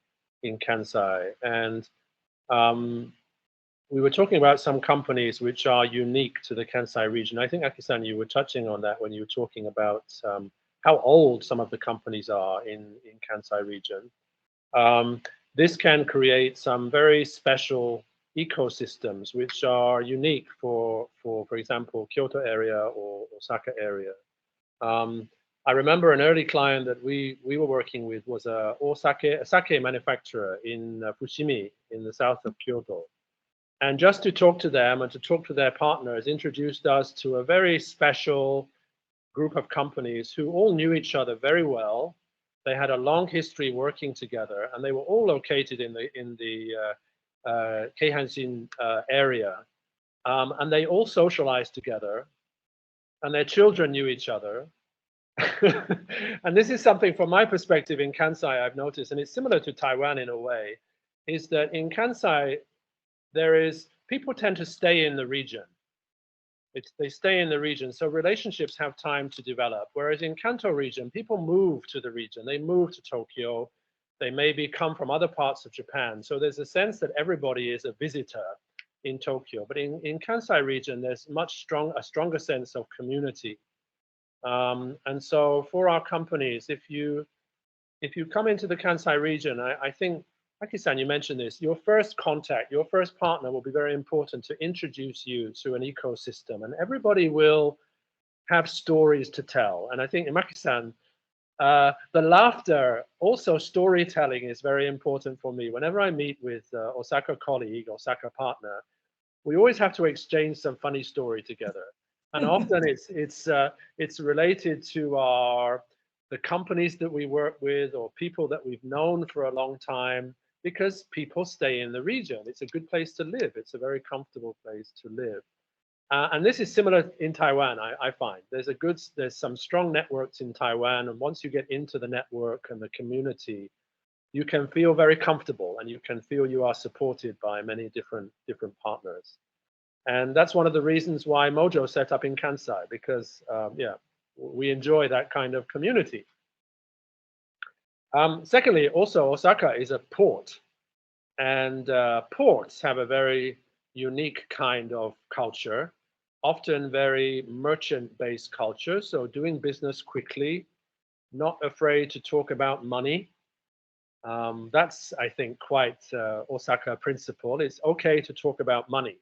Kansai, and we were talking about some companies which are unique to the Kansai region. I think, Aki-san, you were touching on that when you were talking about how old some of the companies are in Kansai region. This can create some very special ecosystems which are unique for example, Kyoto area or Osaka area. I remember an early client that we were working with was a sake manufacturer in Fushimi in the south of Kyoto. And just to talk to them and to talk to their partners introduced us to a very special group of companies who all knew each other very well. They had a long history working together, and they were all located in the Keihanshin area. And they all socialized together, and their children knew each other. And this is something from my perspective in Kansai I've noticed, and it's similar to Taiwan in a way, is that in Kansai, people tend to stay in the region. They stay in the region, so relationships have time to develop. Whereas in Kanto region, people move to the region. They move to Tokyo. They maybe come from other parts of Japan. So there's a sense that everybody is a visitor in Tokyo. But in Kansai region, there's a stronger sense of community. And so for our companies, if you come into the Kansai region, I think, Aki-san, you mentioned this, your first contact, your first partner will be very important to introduce you to an ecosystem, and everybody will have stories to tell. And I think, Maki-san, the laughter, also storytelling is very important for me. Whenever I meet with Osaka colleague, Osaka partner, we always have to exchange some funny story together. And often it's related to the companies that we work with or people that we've known for a long time, because people stay in the region. It's a good place to live. It's a very comfortable place to live. And this is similar in Taiwan, I find. There's some strong networks in Taiwan, and once you get into the network and the community, you can feel very comfortable, and you can feel you are supported by many different partners. And that's one of the reasons why Mojo set up in Kansai, because we enjoy that kind of community. Secondly, also Osaka is a port, and ports have a very unique kind of culture, often very merchant-based culture. So doing business quickly, not afraid to talk about money. That's, I think, quite Osaka principle. It's okay to talk about money.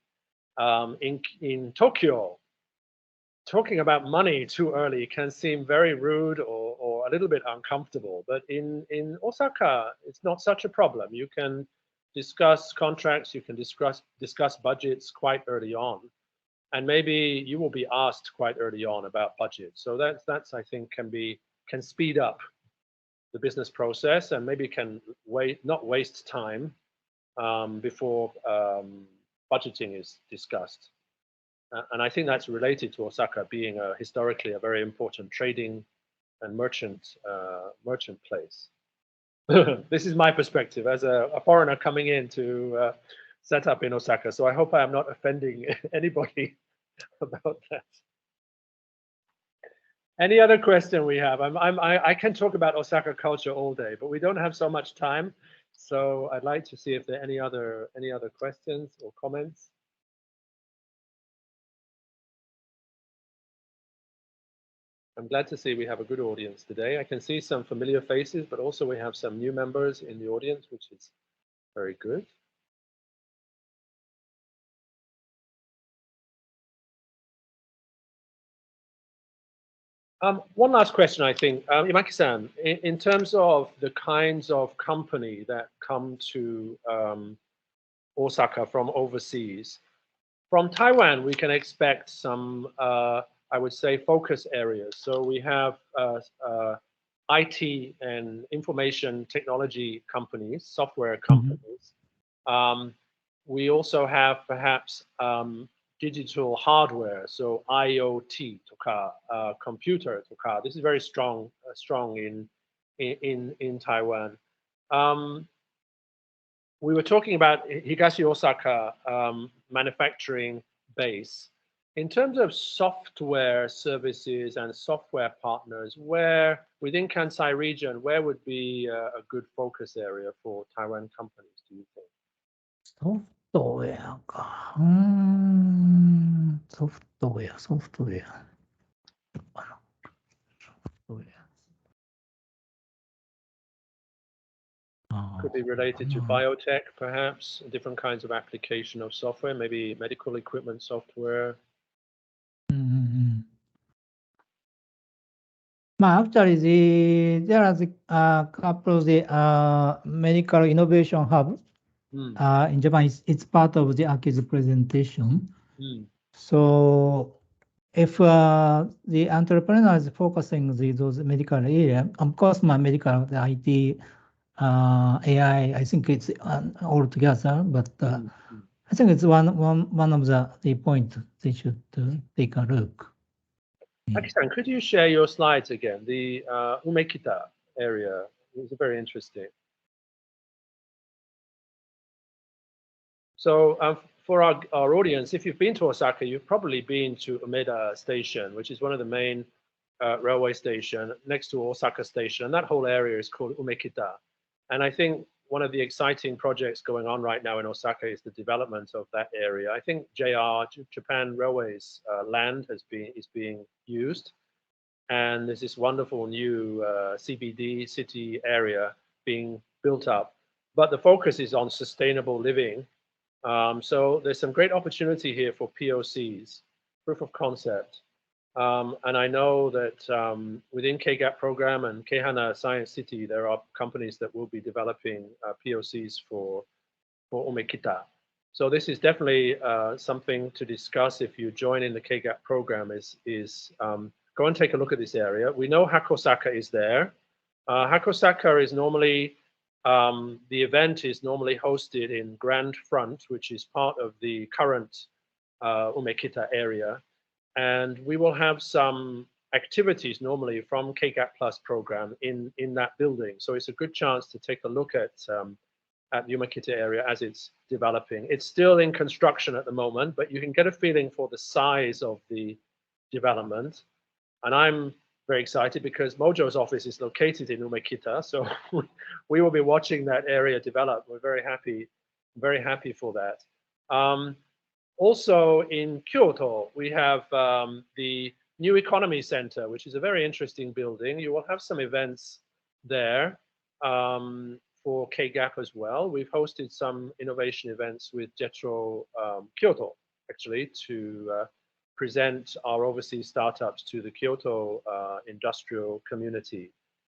In Tokyo, talking about money too early can seem very rude or a little bit uncomfortable. But in Osaka, it's not such a problem. You can discuss contracts, you can discuss budgets quite early on, and maybe you will be asked quite early on about budget. So that's I think can speed up the business process, and maybe can not waste time before budgeting is discussed. And I think that's related to Osaka being historically a very important trading and merchant place. This is my perspective as a foreigner coming in to set up in Osaka. So I hope I am not offending anybody about that. Any other question we have? I can talk about Osaka culture all day, but we don't have so much time. So I'd like to see if there are any other questions or comments. I'm glad to see we have a good audience today. I can see some familiar faces, but also we have some new members in the audience, which is very good. One last question, I think, Imaki-san, in terms of the kinds of company that come to Osaka from overseas, from Taiwan, we can expect some, I would say, focus areas. So we have IT and information technology companies, software companies. We also have perhaps digital hardware, so IoT toka, computer toka. This is very strong in Taiwan. We were talking about Higashi Osaka manufacturing base. In terms of software services and software partners, where within Kansai region, where would be a good focus area for Taiwan companies, do you think? Software か。ソフトウェア。ソフトウェア。Could be related to biotech, perhaps, different kinds of application of software, maybe medical equipment software. Actually, there are a couple of the medical innovation hub in Japan. It's part of the Aki's presentation. So if the entrepreneur is focusing those medical area, of course, my medical, the IT, AI, I think it's all together, but I think it's one of the point they should take a look. Aki-san, could you share your slides again? The Umekita area is very interesting. So for our audience, if you've been to Osaka, you've probably been to Umeda Station, which is one of the main railway station next to Osaka Station. And that whole area is called Umekita. And I think one of the exciting projects going on right now in Osaka is the development of that area. I think JR, Japan Railways land is being used. And there's this wonderful new CBD city area being built up. But the focus is on sustainable living. So there's some great opportunity here for POCs, proof of concept. And I know that within KGAP program and Keihana Science City, there are companies that will be developing POCs for Umekita. So this is definitely something to discuss if you join in the KGAP program is go and take a look at this area. We know Hakosaka is there. Hakosaka is normally, the event is normally hosted in Grand Front, which is part of the current Umekita area. And we will have some activities normally from KGAP Plus program in that building. So it's a good chance to take a look at the Umekita area as it's developing. It's still in construction at the moment, but you can get a feeling for the size of the development. And I'm very excited because Mojo's office is located in Umekita. So we will be watching that area develop. We're very happy for that. Also in Kyoto, we have the New Economy Center, which is a very interesting building. You will have some events there for KGAP as well. We've hosted some innovation events with Jetras Kyoto, actually, to present our overseas startups to the Kyoto industrial community.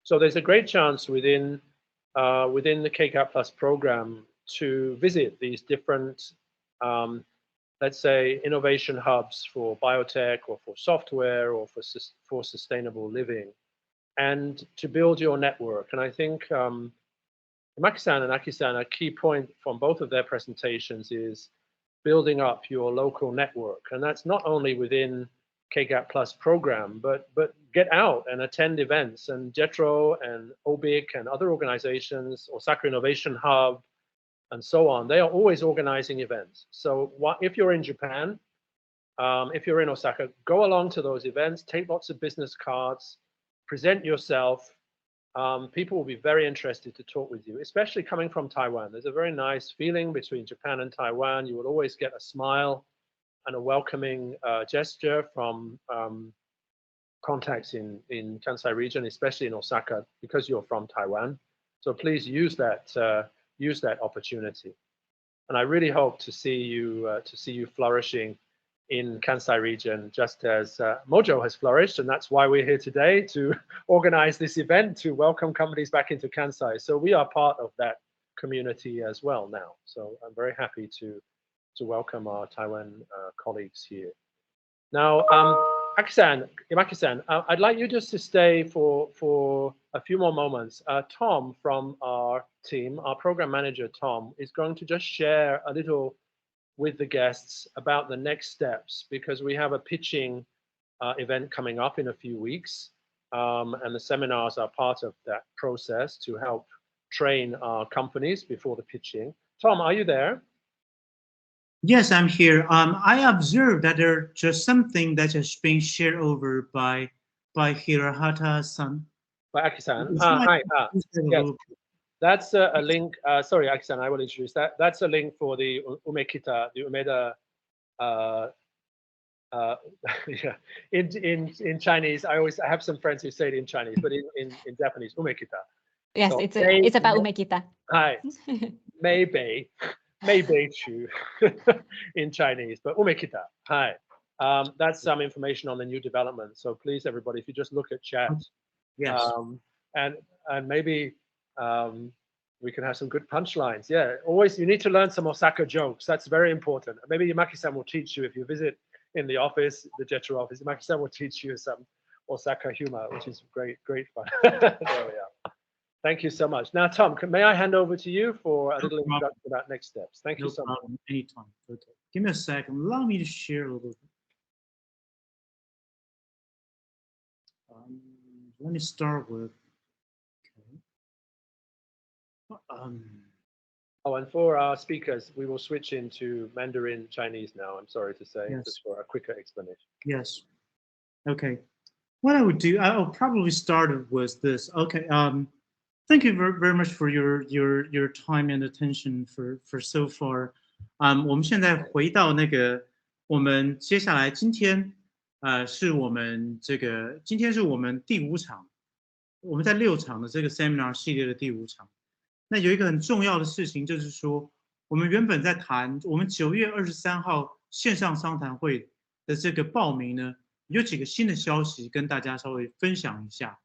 So there's a great chance within the KGAP Plus program to visit these different let's say, innovation hubs for biotech or for software or for sustainable living, and to build your network. And I think Maki-san and Aki-san, a key point from both of their presentations is building up your local network. And that's not only within KGAP Plus program, but get out and attend events. And Jetro and Ibpc and other organizations, Osaka Innovation Hub, and so on, they are always organizing events. So if you're in Japan, if you're in Osaka, go along to those events, take lots of business cards, present yourself. People will be very interested to talk with you, especially coming from Taiwan. There's a very nice feeling between Japan and Taiwan. You will always get a smile and a welcoming gesture from contacts in Kansai region, especially in Osaka, because you're from Taiwan. So please use that opportunity. And I really hope to see you flourishing in Kansai region, just as Mojo has flourished, and that's why we're here today to organize this event to welcome companies back into Kansai. So we are part of that community as well now. So I'm very happy to welcome our Taiwan colleagues here. Now, Imaki-san, I'd like you just to stay for a few more moments. Tom from our team, our program manager, Tom, is going to just share a little with the guests about the next steps, because we have a pitching event coming up in a few weeks, and the seminars are part of that process to help train our companies before the pitching. Tom, are you there? Yes, I'm here. I observed that there's just something that has been shared over by Hirahata-san. By Aki-san. Hi. Yes. That's a link. Sorry, Aki-san, I will introduce that. That's a link for the Umekita, the Umeda. Yeah. In Chinese, I have some friends who say it in Chinese, but in Japanese, Umekita. Yes, so it's about Umekita. Hi. Maybe Chu in Chinese, but Umekita. Hi. That's some information on the new development. So please, everybody, if you just look at chat, yes, and maybe we can have some good punchlines. Yeah, always you need to learn some Osaka jokes. That's very important. Maybe Yamaki-san will teach you if you visit in the office, the Jetra office. Yamaki-san will teach you some Osaka humor, which is great fun. There we are. Thank you so much. Now, Tom, may I hand over to you for a little introduction about next steps? Thank you so much. Anytime. Okay. Give me a second. Allow me to share a little bit. Let me start with. Oh, and for our speakers, we will switch into Mandarin Chinese now. I'm sorry to say, yes, just for a quicker explanation. Yes. Okay. What I would do, I'll probably start with this. Okay. Thank you very much for your time and attention for so far. 我们现在回到那个，我们接下来今天，是我们今天是我们第5场，我们在6场的这个 seminar 系列的第5场。那有一个很重要的事情，就是说，我们原本在谈我们9月23号线上商谈会的这个报名呢，有几个新的消息跟大家稍微分享一下。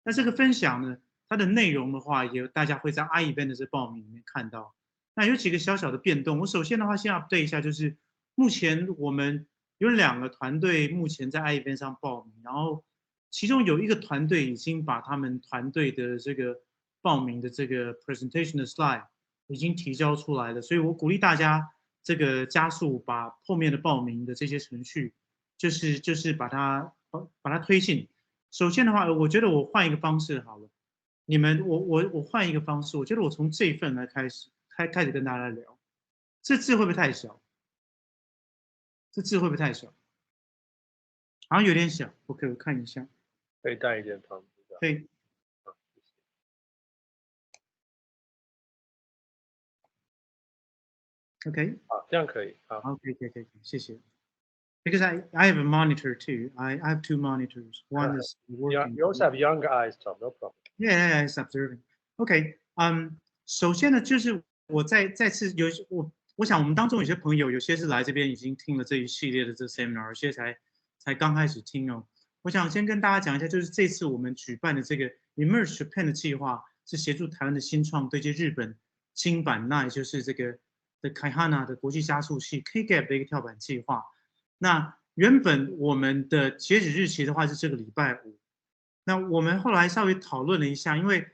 那这个分享呢，它的内容的话，也大家会在 iEvent 的这报名里面看到。那有几个小小的变动，我首先的话先 update 一下，就是目前我们有2个团队目前在 iEvent 上报名，然后其中有一个团队已经把他们团队的这个报名的这个 presentation 的 slide 已经提交出来了，所以我鼓励大家这个加速把后面的报名的这些程序，就是把它推进。首先的话，我觉得我换一个方式好了，我换一个方式，我觉得我从这一份来开始跟大家聊。这字会不会太小？这字会不会太小？好像有点小。OK， 我看一下。可以大一点，汤。可以。OK， 好，这样可以。好 ，OK， 谢谢。Because I have a monitor too. I have 2 monitors. One is working. You also have younger eyes, Tom. No problem. Yeah, it's observing. OK， 首先呢，就是我再次我想我们当中有些朋友，有些是来这边已经听了这一系列的这 seminar， 有些才刚开始听哦。我想先跟大家讲一下，就是这次我们举办的这个 Emerge Japan 的计划，是协助台湾的新创对接日本金版，那也就是这个的 Kaihana 的国际加速器 KGAP 的一个跳板计划。那原本我们的截止日期的话是这个礼拜5，那我们后来稍微讨论了一下，因为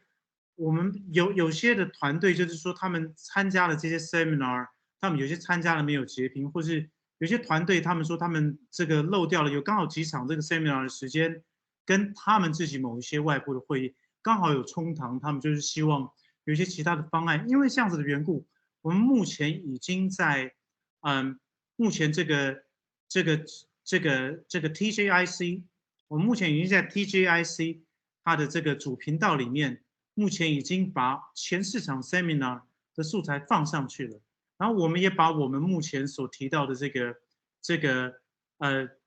我们有些的团队就是说他们参加了这些 seminar， 他们有些参加了没有截屏，或是有些团队他们说他们这个漏掉了有刚好几场这个 seminar 的时间，跟他们自己某一些外部的会议刚好有冲堂，他们就是希望有一些其他的方案。因为这样子的缘故，我们目前已经在目前这个 TJIC， 我们目前已经在 TJIC 它的这个主频道里面，目前已经把前4场 seminar 的素材放上去了。然后我们也把我们目前所提到的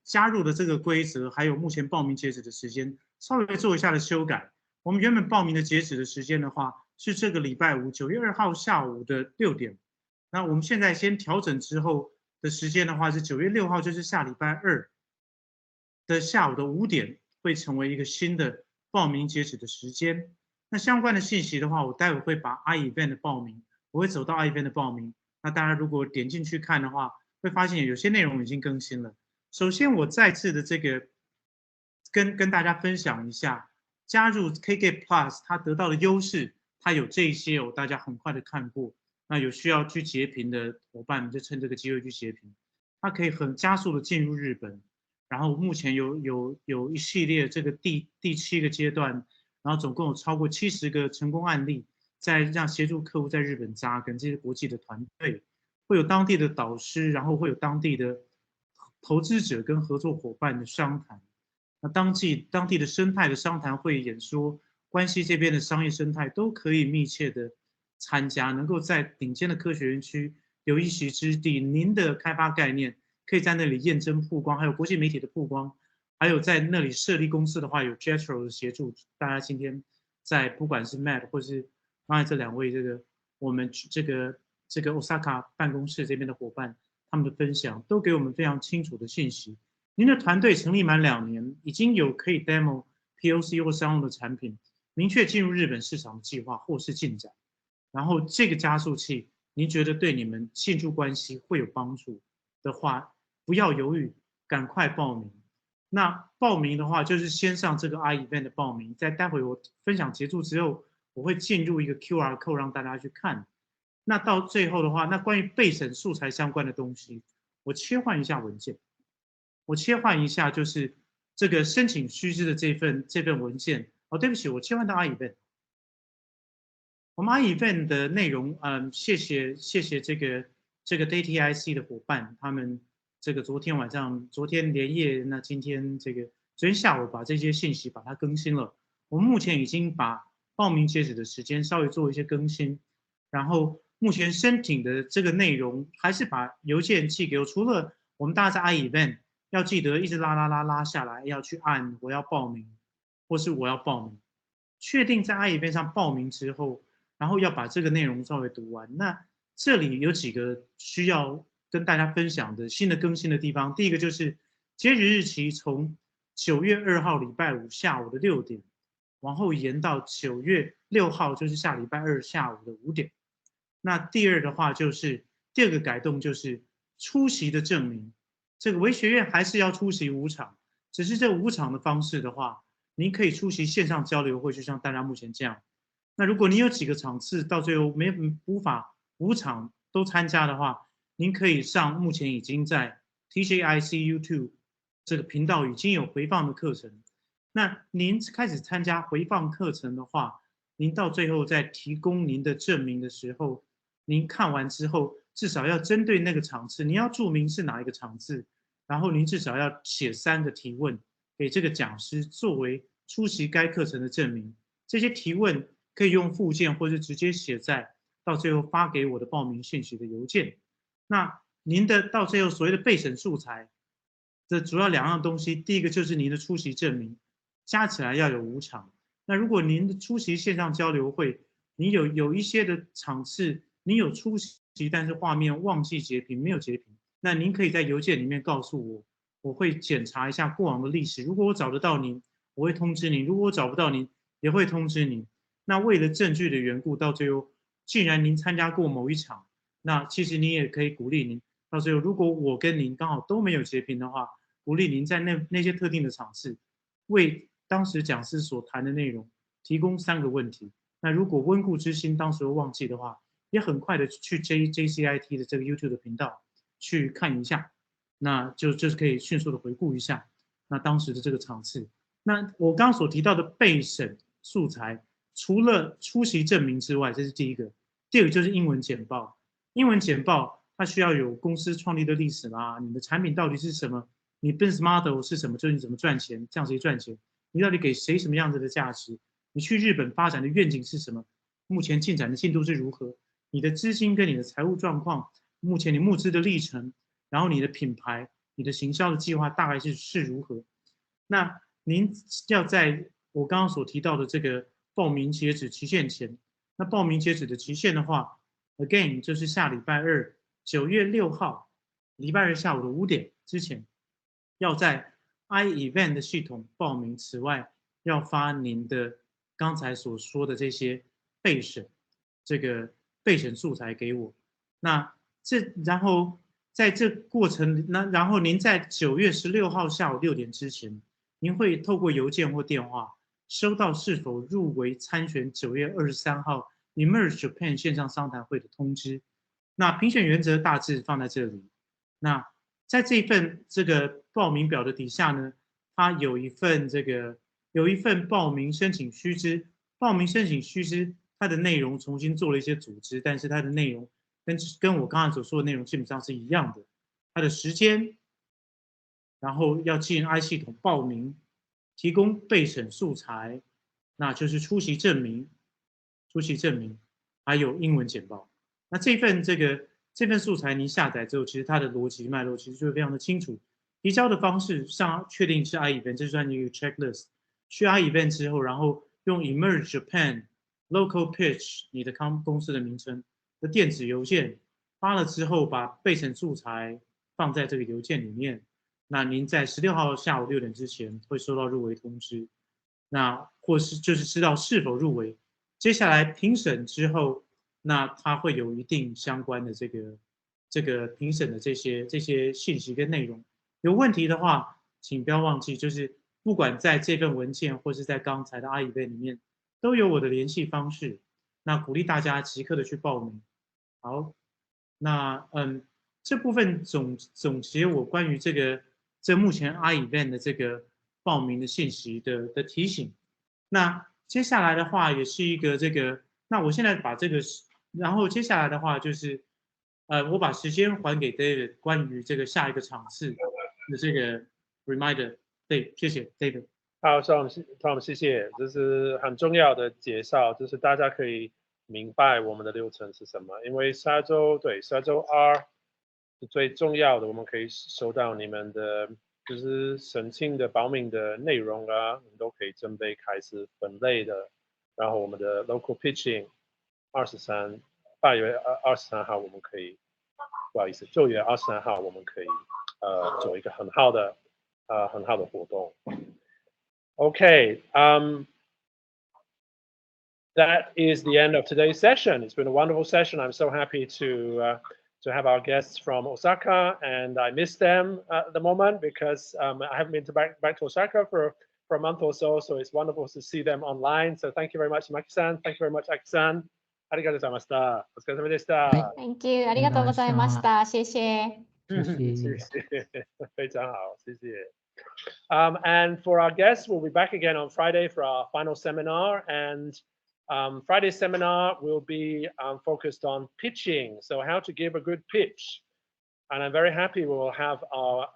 加入的这个规则，还有目前报名截止的时间，稍微做一下的修改。我们原本报名的截止的时间的话，是这个礼拜五9月2号下午的6点。那我们现在先调整之后的时间的话，是9月6号，就是下礼拜2的下午的5点，会成为一个新的报名截止的时间。那相关的信息的话，我待会会把 iEvent 的报名，我会走到 iEvent 的报名。那大家如果点进去看的话，会发现有些内容已经更新了。首先，我再次的这个跟大家分享一下，加入 KK Plus 它得到的优势，它有这些大家很快的看过。那有需要去截屏的伙伴，就趁这个机会去截屏。它可以很加速的进入日本，然后目前有一系列这个第7个阶段，然后总共有超过70个成功案例。在让协助客户在日本扎根，这些国际的团队会有当地的导师，然后会有当地的投资者跟合作伙伴的商谈。那当地的生态的商谈会演说，关系这边的商业生态都可以密切的参加，能够在顶尖的科学园区有一席之地。您的开发概念可以在那里验证曝光，还有国际媒体的曝光，还有在那里设立公司的话，有 Jetras 的协助。大家今天在不管是 Matt 或是刚才这2位我们这个 Osaka 办公室这边的伙伴，他们的分享都给我们非常清楚的信息。您的团队成立满2年，已经有可以 demo POC 或商用的产品，明确进入日本市场的计划或是进展。然后这个加速器，您觉得对你们进驻关系会有帮助的话，不要犹豫，赶快报名。那报名的话，就是先上这个 iEvent 的报名，在待会我分享结束之后，我会进入一个 QR code 让大家去看。那到最后的话，那关于备审素材相关的东西，我切换一下文件，我切换一下就是这个申请须知的这份文件。对不起，我切换到 iEvent。我们 iEvent 的内容，谢谢这个 DataIC 的伙伴，他们这个昨天连夜，那今天昨天下午把这些信息把它更新了。我们目前已经把报名截止的时间稍微做一些更新，然后目前申请的这个内容还是把邮件寄给我。除了我们大家在 iEvent 要记得一直拉下来，要去按我要报名，或是我要报名，确定在 iEvent 上报名之后，然后要把这个内容稍微读完。那这里有几个需要跟大家分享的新的更新的地方。第一个就是截止日期从9月2号礼拜5下午的6点。往后延到9月6号，就是下礼拜2下午的5点。那第二的话就是第2个改动就是出席的证明，这个微学院还是要出席5场，只是这5场的方式的话，您可以出席线上交流会，就像大家目前这样。那如果你有几个场次到最后无法5场都参加的话，您可以上目前已经在 TJIC YouTube 这个频道已经有回放的课程。那您开始参加回放课程的话，您到最后在提供您的证明的时候，您看完之后至少要针对那个场次，您要注明是哪一个场次，然后您至少要写3个提问给这个讲师作为出席该课程的证明。这些提问可以用附件或是直接写在到最后发给我的报名信息的邮件。那您的到最后所谓的备审素材的主要2样东西，第一个就是您的出席证明，加起来要有5场。那如果您的出席线上交流会，你有一些的场次，您有出席，但是画面忘记截屏，没有截屏，那您可以在邮件里面告诉我，我会检查一下过往的历史。如果我找得到您，我会通知您；如果我找不到您，也会通知您。那为了证据的缘故，到最后，既然您参加过某一场，那其实您也可以鼓励您，到最后，如果我跟您刚好都没有截屏的话，鼓励您在那些特定的场次，为当时讲师所谈的内容提供3个问题。那如果温故知新，当时忘记的话，也很快的去 JCIT 的这个 YouTube 的频道去看一下。那就是可以迅速的回顾一下那当时的这个场次。那我刚刚所提到的备审素材，除了出席证明之外，这是第一个。第二个就是英文简报。英文简报它需要有公司创立的历史啦，你的产品到底是什么，你 business model 是什么，就是你怎么赚钱，这样谁赚钱，你到底给谁什么样子的价值，你去日本发展的愿景是什么，目前进展的进度是如何，你的资金跟你的财务状况，目前你募资的历程，然后你的品牌、你的行销的计划大概是如何。那您要在我刚刚所提到的这个报名截止期限前，那报名截止的期限的话 ，again 就是下礼拜二9月6号，礼拜二下午的5点之前，要在 iEvent 的系统报名。此外，要发您的刚才所说的这些备审素材给我。那然后在这过程，然后您在9月16号下午6点之前，您会透过邮件或电话收到是否入围参选9月23号 Emerge Japan 线上商谈会的通知。那评选原则大致放在这里。那在这份这个报名表的底下呢，它有一份报名申请须知。报名申请须知它的内容重新做了一些组织，但是它的内容跟我刚才所说的内容基本上是一样的。它的时间，然后要进 i 系统报名，提供备审素材，那就是出席证明，还有英文简报。那这份素材您下载之后，其实它的逻辑脉络其实就非常的清楚。提交的方式上确定是 iEvent， 这算一个 checklist。去 iEvent 之后，然后用 Emerge Japan Local Pitch 你的公司的名称的电子邮件发了之后，把备审素材放在这个邮件里面。那您在16号下午6点之前会收到入围通知，那或是就是知道是否入围。接下来评审之后，那它会有一定相关的这个评审的这些信息跟内容。有问题的话，请不要忘记，就是不管在这份文件或是在刚才的iEvent里面，都有我的联系方式。那鼓励大家即刻的去报名。好，那这部分总结我关于这目前 iEvent 的这个报名的信息的提醒。那接下来的话也是一个那我现在把然后接下来的话就是我把时间还给 David 关于这个下一个场次的这个 reminder。对，谢谢 David。好 Tom， 谢谢，这是很重要的介绍，就是大家可以明白我们的流程是什么。因为下周2是最重要的，我们可以收到你们的就是申请的报名的内容啊，我们都可以准备开始分类的。然后我们的 local pitching 8月23号我们可以，不好意思，9月23号我们可以做一个很好的活动。Okay, that is the end of today's session. It's been a wonderful session. I'm so happy to have our guests from Osaka, and I miss them at the moment because I haven't been back to Osaka for a month or so. So it's wonderful to see them online. So thank you very much, Maki-san. Thank you very much, Aki-san. ありがとうございました。お疲れ様でした。Thank you， ありがとうございました。谢谢。谢谢，非常好，谢谢。And for our guests, we'll be back again on Friday for our final seminar. And Friday's seminar will be focused on pitching, so how to give a good pitch. And I'm very happy we will have our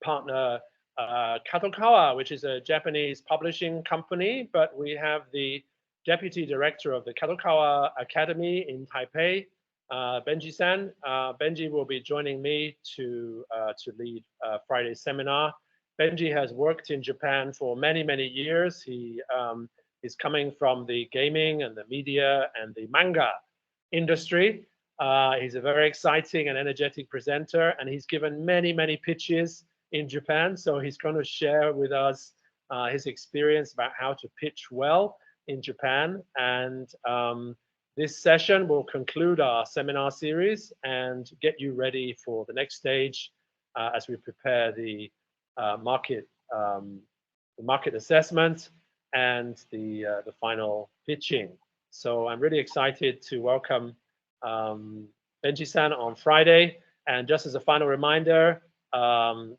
partner Kadokawa, which is a Japanese publishing company, but we have the deputy director of the Kadokawa Academy in Taipei, Benji-san. Benji will be joining me to lead Friday's seminar. Benji has worked in Japan for many, many years. He is coming from the gaming and the media and the manga industry. He's a very exciting and energetic presenter, and he's given many, many pitches in Japan. So he's going to share with us his experience about how to pitch well in Japan. And this session will conclude our seminar series and get you ready for the next stage as we prepare the market assessment and the final pitching. So I'm really excited to welcome Benji-san on Friday. And just as a final reminder,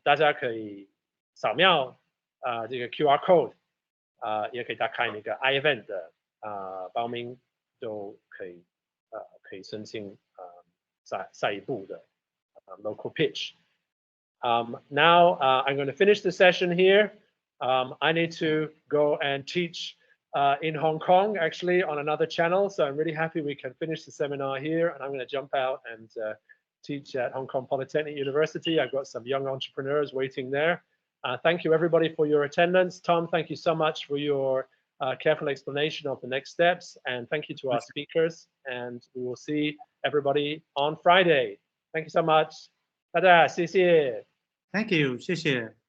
大家可以扫描这个 QR code， 也可以打开那个 iEvent 的报名，就可以可以申请下一步的local pitch. Now I'm going to finish the session here. I need to go and teach in Hong Kong, actually, on another channel. So I'm really happy we can finish the seminar here, and I'm going to jump out and teach at Hong Kong Polytechnic University. I've got some young entrepreneurs waiting there. Thank you, everybody, for your attendance. Tom, thank you so much for your careful explanation of the next steps. And thank you to our speakers. And we will see everybody on Friday. Thank you so much. 大家谢谢。 Thank you. 谢谢。